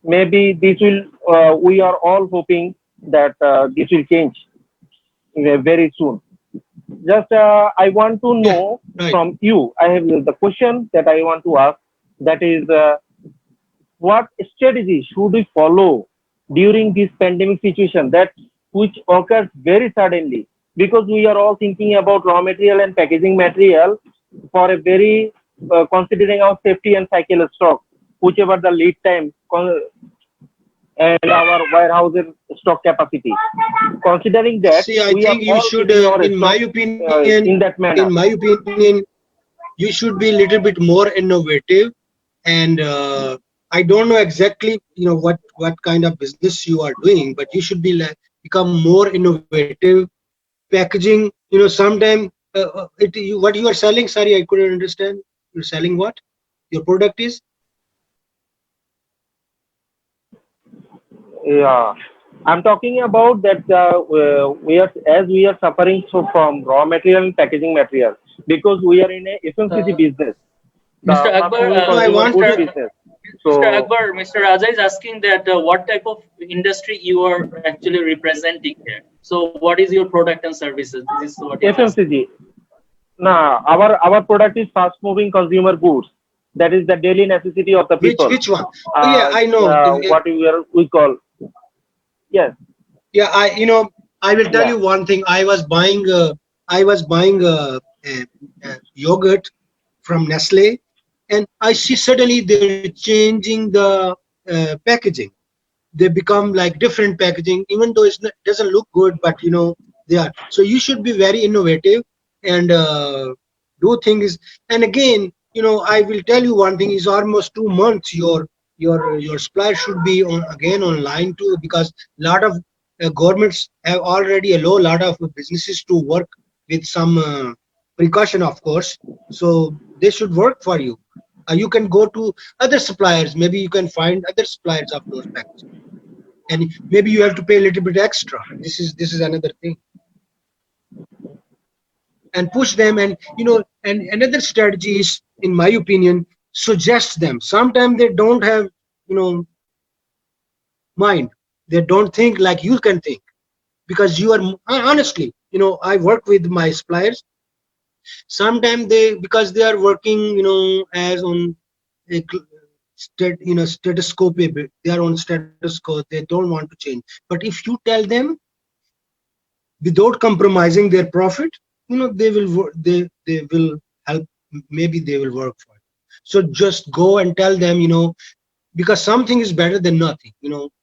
Maybe this will. We are all hoping that this will change very soon. Just I want to yeah, know right. from you. I have the question that I want to ask. That is, what strategy should we follow during this pandemic situation that which occurs very suddenly? Because we are all thinking about raw material and packaging material for a very considering our safety and cycle stock, whichever the lead time and our warehouses stock capacity. Considering that, See, I we are think you all should, keeping our stock in that in manner. my opinion, you should be a little bit more innovative. And I don't know exactly, what kind of business you are doing, but you should be like become more innovative. Packaging, sometime what you are selling. Sorry, I couldn't understand. You're selling what? Your product is? Yeah, I'm talking about that we are suffering from raw material and packaging material because we are in a FMCG Uh, business, Mr. the fast Akbar, moving No, I consumer want goods to. business. Mr. So Akbar, Mr. Raja is asking that what type of industry you are actually representing here. So, what is your product and services? This is what he's asking. FMCG, nah, our product is fast moving consumer goods. That is the daily necessity of the people. Which one? Oh yeah, I know. What we call, yes, Yeah, I will tell yeah. you one thing. I was buying yogurt from Nestle, and I see suddenly they're changing the packaging. They become like different packaging, even though doesn't look good, but they are. So you should be very innovative and do things. And again, I will tell you one thing: is almost 2 months. Your supply should be on again online too, because a lot of governments have already allowed a lot of businesses to work with some precaution, of course. So they should work for you. You can go to other suppliers. Maybe you can find other suppliers of those packages, and maybe you have to pay a little bit extra. This is another thing. And push them, and and another strategy is, in my opinion, suggest them. Sometimes they don't have mind. They don't think like you can think, because you are honestly, I work with my suppliers. Sometimes because they are working as on a status quo, they are on status quo, they don't want to change. But if you tell them without compromising their profit, they will they will help. Maybe they will work for it. So just go and tell them, because something is better than nothing.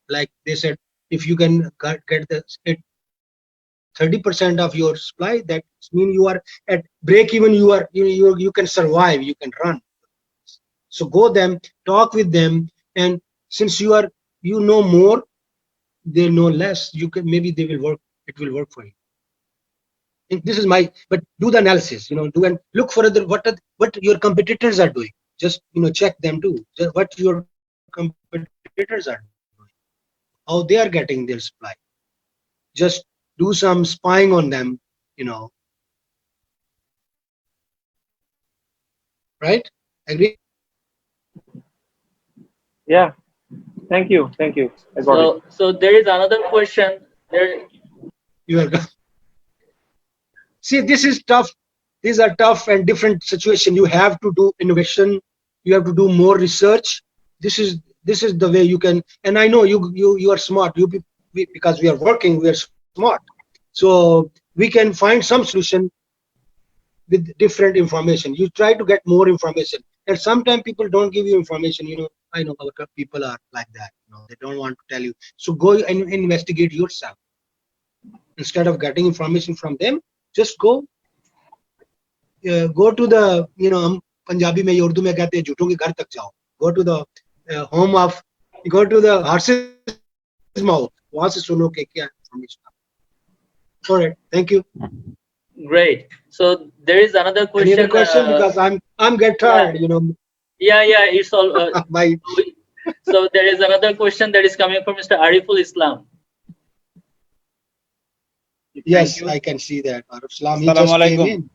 Like they said, if you can get the 30% of your supply, that means you are at break even. You can survive, you can run. So go them, talk with them, and since you know more, they know less, you can, maybe they will work, it will work for you. And this is my, but do the analysis, do and look for what your competitors are doing. Just check them too, what your competitors are doing, how they are getting their supply. Just do some spying on them, right? Agree? Yeah. Thank you. Thank you. I got it. So there is another question. You are see, this is tough. These are tough and different situation. You have to do innovation. You have to do more research. This is the way you can. And I know you are smart. Because we are working, we are smart. So we can find some solution with different information. You try to get more information, and sometimes people don't give you information. I know our people are like that. They don't want to tell you. So go and investigate yourself. Instead of getting information from them, just go to the हम पंजाबी में उर्दू में कहते हैं झूठों के घर तक जाओ. Go to the home of, go to the horse's mouth. वहां से सुनो कि क्या information. All right, thank you. Great. So there is another question. Any other question? Because I'm get tired. Yeah, it's all. My. So there is another question that is coming from Mr. Ariful Islam. Yes, I can see that. Arif Islam, he just came in.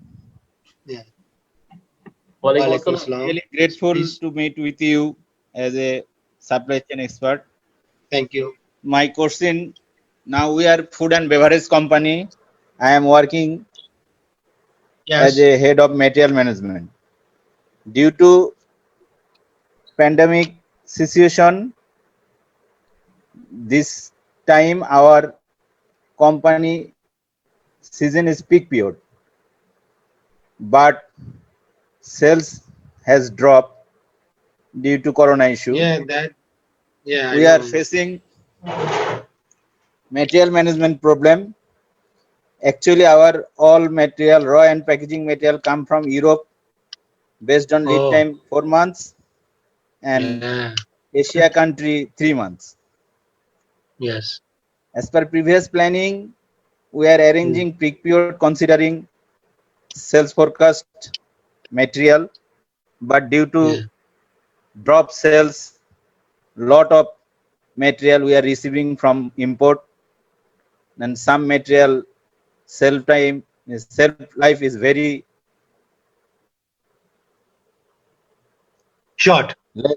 Yeah. Walaikum assalam. Really grateful to meet with you as a supply chain expert. Thank you. My question, now we are food and beverage company. I am working as a head of material management. Due to pandemic situation, this time our company season is peak period, but sales has dropped due to corona issue. We are facing material management problem. Actually, our all material, raw and packaging material come from Europe based on lead time 4 months, and Asia country 3 months. Yes. As per previous planning, we are arranging peak period considering sales forecast material, but due to drop sales, lot of material we are receiving from import, and some material shelf life is very short. Yeah,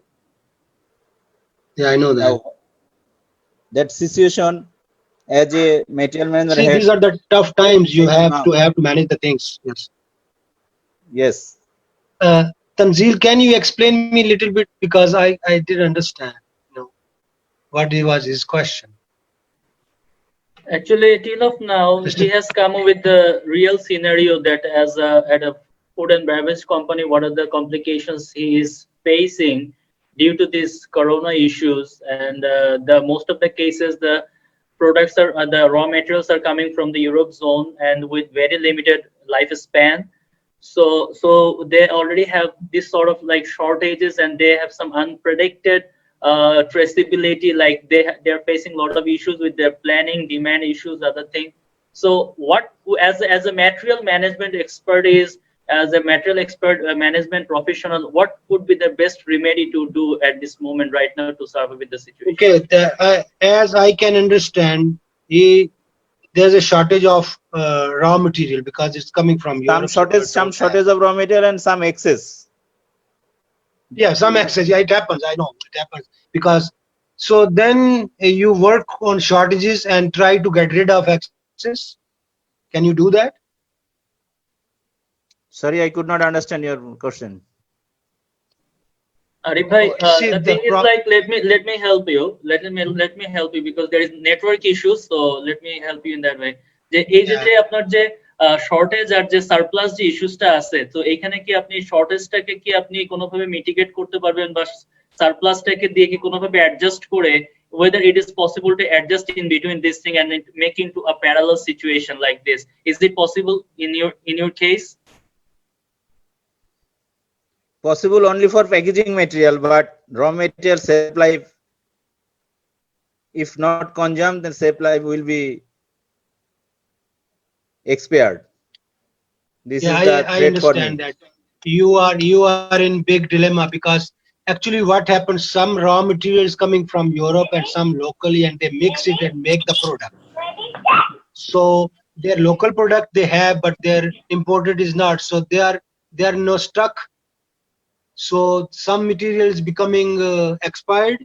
I know that. That situation, as a material manager, see, these are the tough times. You have to manage the things. Yes. Tanzil, can you explain me a little bit, because I didn't understand what was his question. Actually, till of now, he has come up with the real scenario that as at a food and beverage company, what are the complications he is facing due to these corona issues. And the most of the cases, the products are the raw materials are coming from the Europe zone and with very limited lifespan. So they already have this sort of like shortages, and they have some unpredicted traceability, like they're facing a lot of issues with their planning, demand issues, other thing. So what as a material management expert is as a material expert, a management professional, what would be the best remedy to do at this moment right now to survive with the situation? Okay, as I can understand, there's a shortage of raw material because it's coming from Some Europe. So shortage, Europe some don't have. shortage of raw material and some excess. Yeah, some excess. Yeah, it happens. I know it happens because. So then you work on shortages and try to get rid of excess. Can you do that? Sorry, I could not understand your question. Arif bhai, See, the thing is like, let me help you. Let me help you because there is network issues. So let me help you in that way. যে এই যে আপনার যে shortage আর যে surplus যে ইস্যুসটা আছে, তো এখানে কি আপনি শর্টেজটাকে কি আপনি কোনোভাবে মিটিগেট করতে পারবেন বা সারপ্লাসটাকে দিয়ে কি কোনোভাবে অ্যাডজাস্ট করে, whether it is possible to adjust in between this thing and make into a parallel situation like this? Is it possible in your case? Possible only for packaging material, but raw material shelf life, if not consumed, then shelf life will be expired. This is the I threat for me. understand that you are in big dilemma because actually what happens, some raw material is coming from Europe and some locally, and they mix it and make the product. So their local product they have, but their imported is not. So they are no stuck. So some material is becoming expired,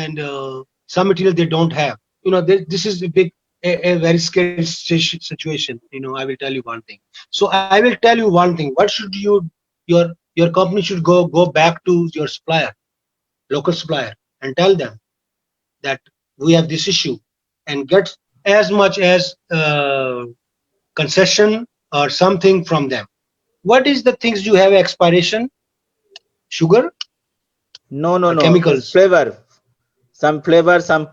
and some material they don't have. This is a very scary situation. I will tell you one thing. So I will tell you one thing. What should your company should go back to your supplier, local supplier, and tell them that we have this issue, and get as much as concession or something from them. What is the things you have expiration? Sugar? No, chemicals? Flavor, some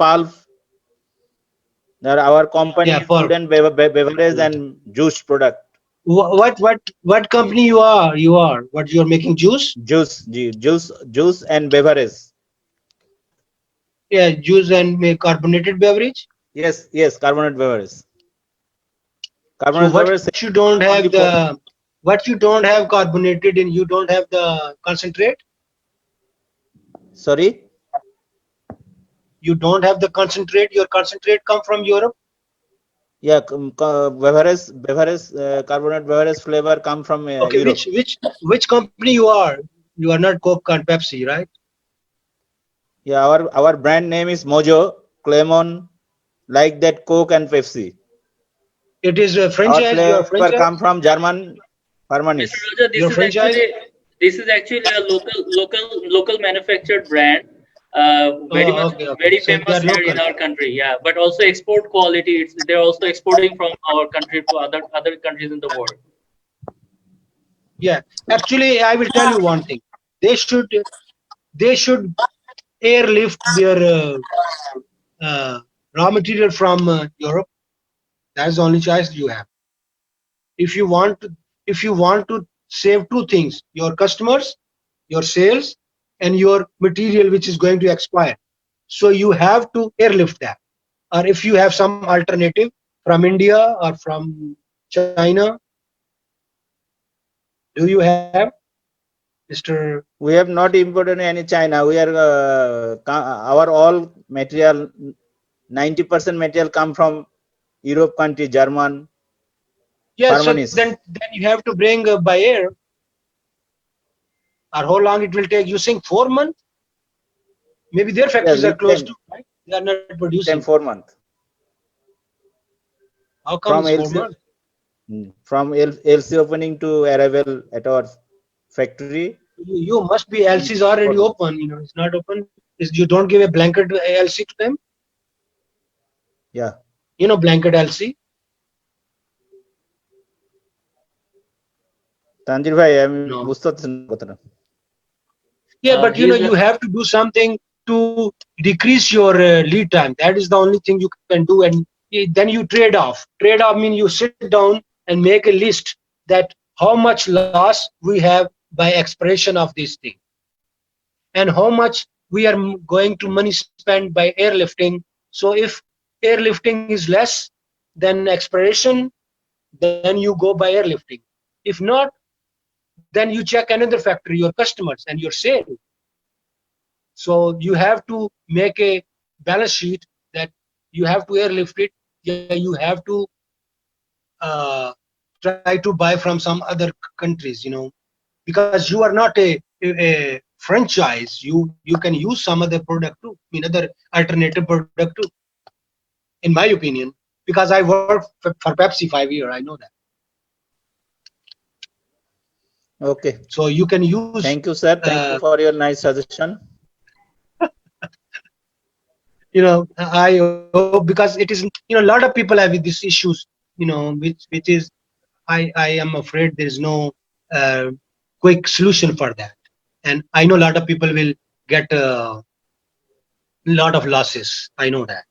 pulp. There our company is food and beverage and juice product. What company you are? What you are making juice? Juice and beverage. Yeah, juice and carbonated beverage. Yes, carbonated beverage. What you don't have carbonated, and you don't have the concentrate. Sorry, you don't have the concentrate. Your concentrate come from Europe. Yeah, beverage, carbonated beverage flavor come from Okay, Europe. which company you are? You are not Coke and Pepsi, right? Yeah, our brand name is Mojo, Clemon, like that Coke and Pepsi. It is a franchise. Our Your flavor franchise come from German Farmanis. Mr. Raja, this is actually a local manufactured brand. Very famous here in our country. Yeah, but also export quality. They're also exporting from our country to other countries in the world. Yeah, actually, I will tell you one thing. They should airlift their raw material from Europe. That's the only choice you have. If you want to save two things: your customers, your sales, and your material which is going to expire. So you have to airlift that. Or if you have some alternative from India or from China, do you have, Mr.? We have not imported any China. We are our all material, 90% material come from Europe country, German. Yeah, Farmanis. so then you have to bring by air. Or how long it will take? You think 4 months? Maybe their factories are closed too, right? They are not producing. 4 months. How come it's 4 months? From LC opening to arrival at our factory. You must be LC's already open. It's not open. You don't give a blanket LC to them. Yeah. Blanket LC. Tanjir bhai, I'm বুঝতে পারছি না কথাটা. Yeah, but you have to do something to decrease your lead time. That is the only thing you can do, and then you trade off. Trade off means you sit down and make a list that how much loss we have by expiration of this thing, and how much we are going to money spent by airlifting. So if airlifting is less than expiration, then you go by airlifting. If not, then you check another factor, your customers and your sale. So you have to make a balance sheet that you have to airlift it. Yeah, you have to uh, try to buy from some other countries, because you are not a franchise. You can use some other product too. I mean, other alternative product too, in my opinion, because I worked for Pepsi 5 years. I know that. Okay. So you can use. Thank you, sir. Thank you for your nice suggestion. I hope, because it is, a lot of people have these issues, which is, I am afraid there is no quick solution for that, and I know a lot of people will get a lot of losses. I know that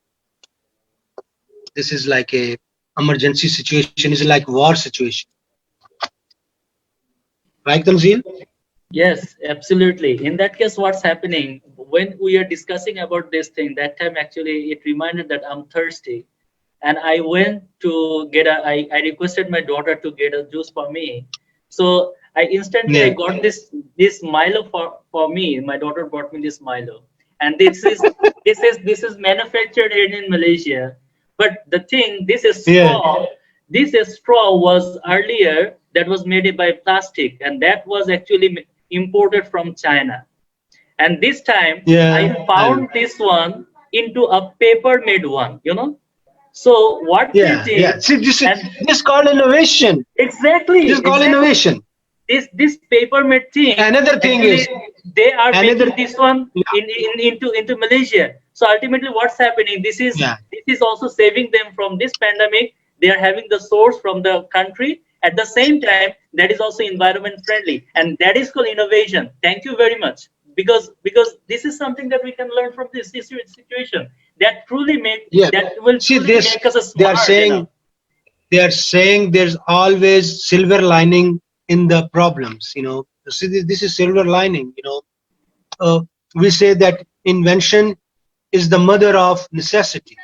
this is like a emergency situation, is like war situation, right, Tanzil? Yes, absolutely. In that case, what's happening when we are discussing about this thing, that time actually it reminded that I'm thirsty. And I went to get I requested my daughter to get a juice for me. So I instantly I Yeah. got this Milo for me. My daughter brought me this Milo. And this is manufactured in Malaysia. But the thing, Yeah. this straw was earlier that was made by plastic, and that was actually imported from China. And this time Yeah. I found this one into a paper made one. So what they Yeah. did, See, and this called innovation. exactly, This is called innovation. this paper made thing. Another thing Actually, is, they are another, making this one yeah, into Malaysia. So ultimately, what's happening? yeah, This is also saving them from this pandemic. They are having the source from the country. At the same time, that is also environment friendly, and that is called innovation. Thank you very much, because this is something that we can learn from this situation. That truly yeah. that will See, truly this, make us a they are smart. saying there's always silver lining in the problems. See, this is silver lining. We say that invention is the mother of necessity.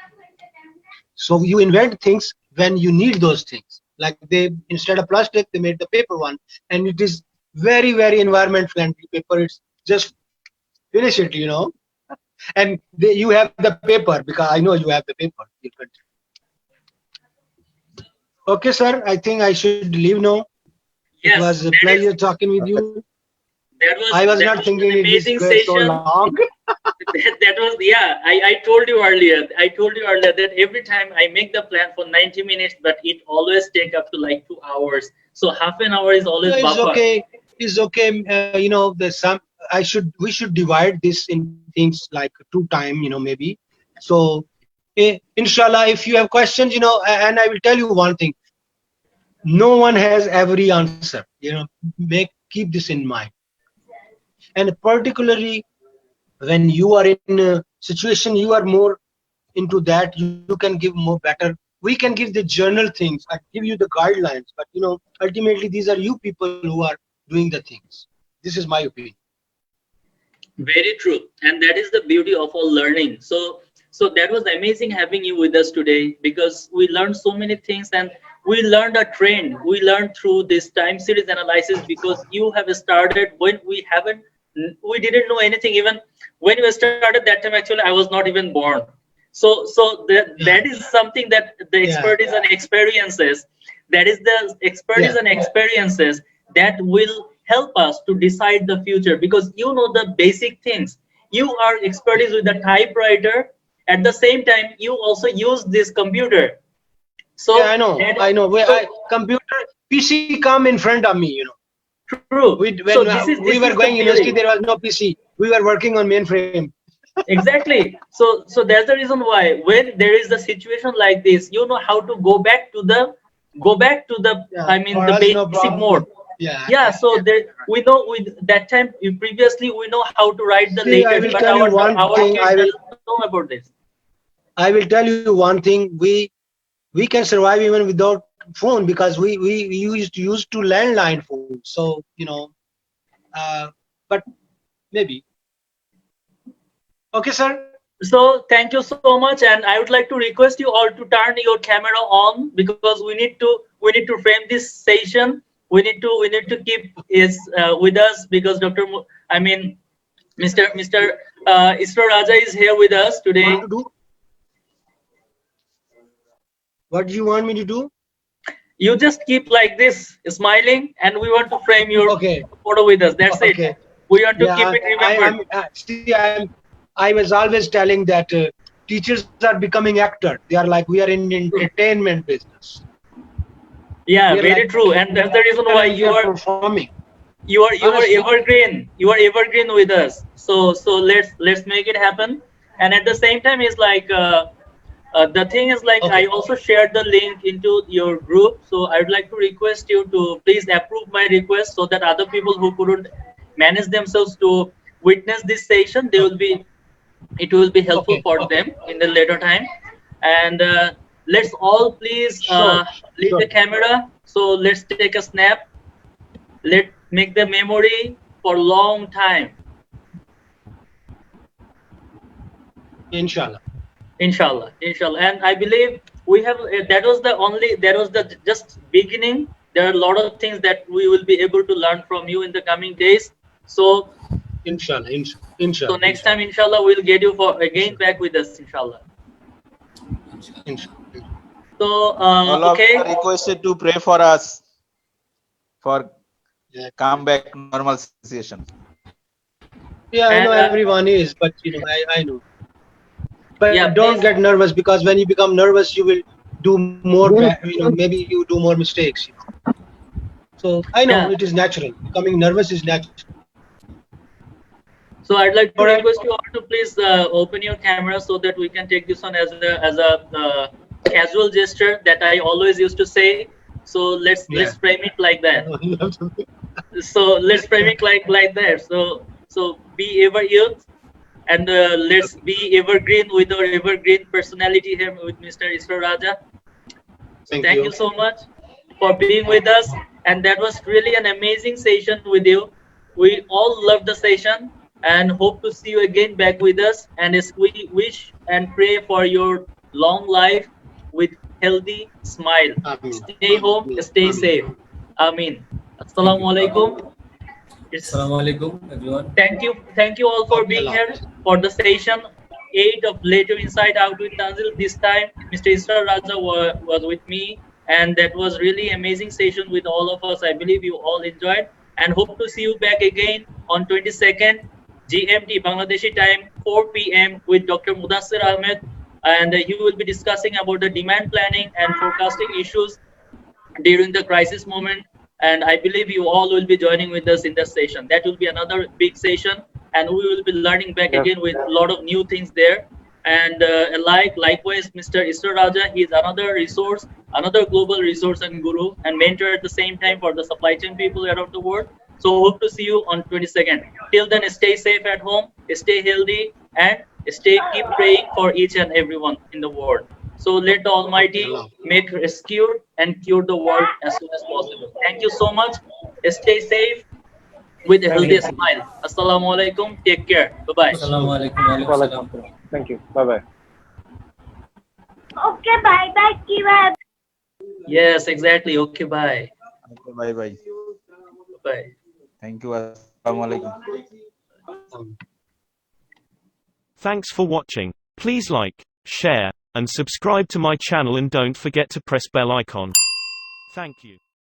So you invent things when you need those things. Like, they, instead of plastic, they made the paper one, and it is very, very environment friendly paper. It's just finish it. And you have the paper, because I know you have the paper. You could. Okay, sir. I think I should leave now. It Yes, was a pleasure talking with you. I was not that was thinking an it is amazing so session. long. That was, yeah, I told you earlier. I told you earlier that every time I make the plan for 90 minutes, but it always take up to like 2 hours. So half an hour is always No, it's buffer. okay. It's okay. There's some. We should divide this in things like 2 time. Maybe. So, inshallah, if you have questions, and I will tell you one thing. No one has every answer. Keep this in mind. And particularly when you are in a situation, you are more into that. You can give more better. We can give the journal things. I give you the guidelines, but ultimately these are you people who are doing the things. This is my opinion. Very true, and that is the beauty of all learning. So that was amazing having you with us today, because we learned so many things, and we learned a trend. We learned through this time series analysis, because you have started when we didn't know anything. Even when we started that time, actually I was not even born. So that is something that the expertise and experiences, that is the expertise and experiences that will help us to decide the future, because you know the basic things. You are expertise with the typewriter. At the same time, you also use this computer. So I know. Computer PC come in front of me. True. When So we were this is going the university, beauty. there was no PC. We were working on mainframe. Exactly. So that's the reason why when there is a situation like this, you know how to go back to the I mean the basic mode. Yeah, so there we know with that time previously we know how to write the See, I letters, will but tell you one our thing. kids doesn't know about this. I will tell you one thing. We can survive even without phone, because we used to landline phone. So but maybe. Okay, sir. So thank you so much, and I would like to request you all to turn your camera on, because we need to frame this session we need to keep is with us because Mr. Isra Raja is here with us today. What to do? What do you want me to do? You just keep like this, smiling, and we want to frame your photo with us. That's Okay. it. We want to Yeah, keep it remembered. I was always telling that teachers are becoming actor. They are like, we are in entertainment business. Yeah, We are very like, true, and that's the reason why we are performing. you are Honestly. evergreen. You are evergreen with us. So let's make it happen. And at the same time, it's like the thing is like I also shared the link into your group. So I would like to request you to please approve my request so that other people who couldn't manage themselves to witness this session, it will be helpful for them in the later time. And let's all please leave the camera. So let's take a snap. Let's make the memory for long time. Inshallah. Inshallah. And I believe we have that was the just beginning. There are a lot of things that we will be able to learn from you in the coming days. So Inshallah. so next time, inshallah, we'll get you for again back with us, inshallah. So All of okay. you are requested to pray for us for come back normal situation. Yeah, I know everyone is, but I know. But yeah, don't please. get nervous, because when you become nervous, you will do more. Maybe you do more mistakes. So I know it is natural. Becoming nervous is natural. So I'd like to request you all to please open your camera so that we can take this on as a casual gesture that I always used to say. So let's frame it like that. So let's frame it like that. So be ever youth, and let's be evergreen with our evergreen personality here with Mr. Isra Raja. So thank you so much for being with us, and that was really an amazing session with you. We all loved the session and hope to see you again back with us. And as we wish and pray for your long life with healthy smile. Stay home, stay safe. Ameen. Assalamu alaikum. Assalamu alaikum, everyone. Thank you all for being here for the session 8 of Later Inside Out with Tanzil. This time, Mr. Isra Raja was with me, and that was really amazing session with all of us. I believe you all enjoyed, and hope to see you back again on 22nd GMT Bangladeshi time 4 p.m. with Dr. Mudassir Ahmed, and he will be discussing about the demand planning and forecasting issues during the crisis moment. And I believe you all will be joining with us in this session. That will be another big session, and we will be learning back again with a lot of new things there. And likewise, Mr. Isra Raja, he is another resource, another global resource and guru and mentor at the same time for the supply chain people around the world. So hope to see you on 22nd. Till then, stay safe at home, stay healthy, and keep praying for each and everyone in the world. So let the Almighty make rescue and cure the world as soon as possible. Thank you so much. Stay safe with a healthy smile. Assalamu alaikum. Take care. Bye-bye. Assalamu alaikum. Thank you. Bye-bye. Okay, bye-bye. Kiva. Yes, exactly. Okay, bye. Okay, bye bye. Bye. Thank you. Assalamu alaikum. Thanks for watching. Please like, share, and subscribe to my channel, and don't forget to press bell icon. Thank you.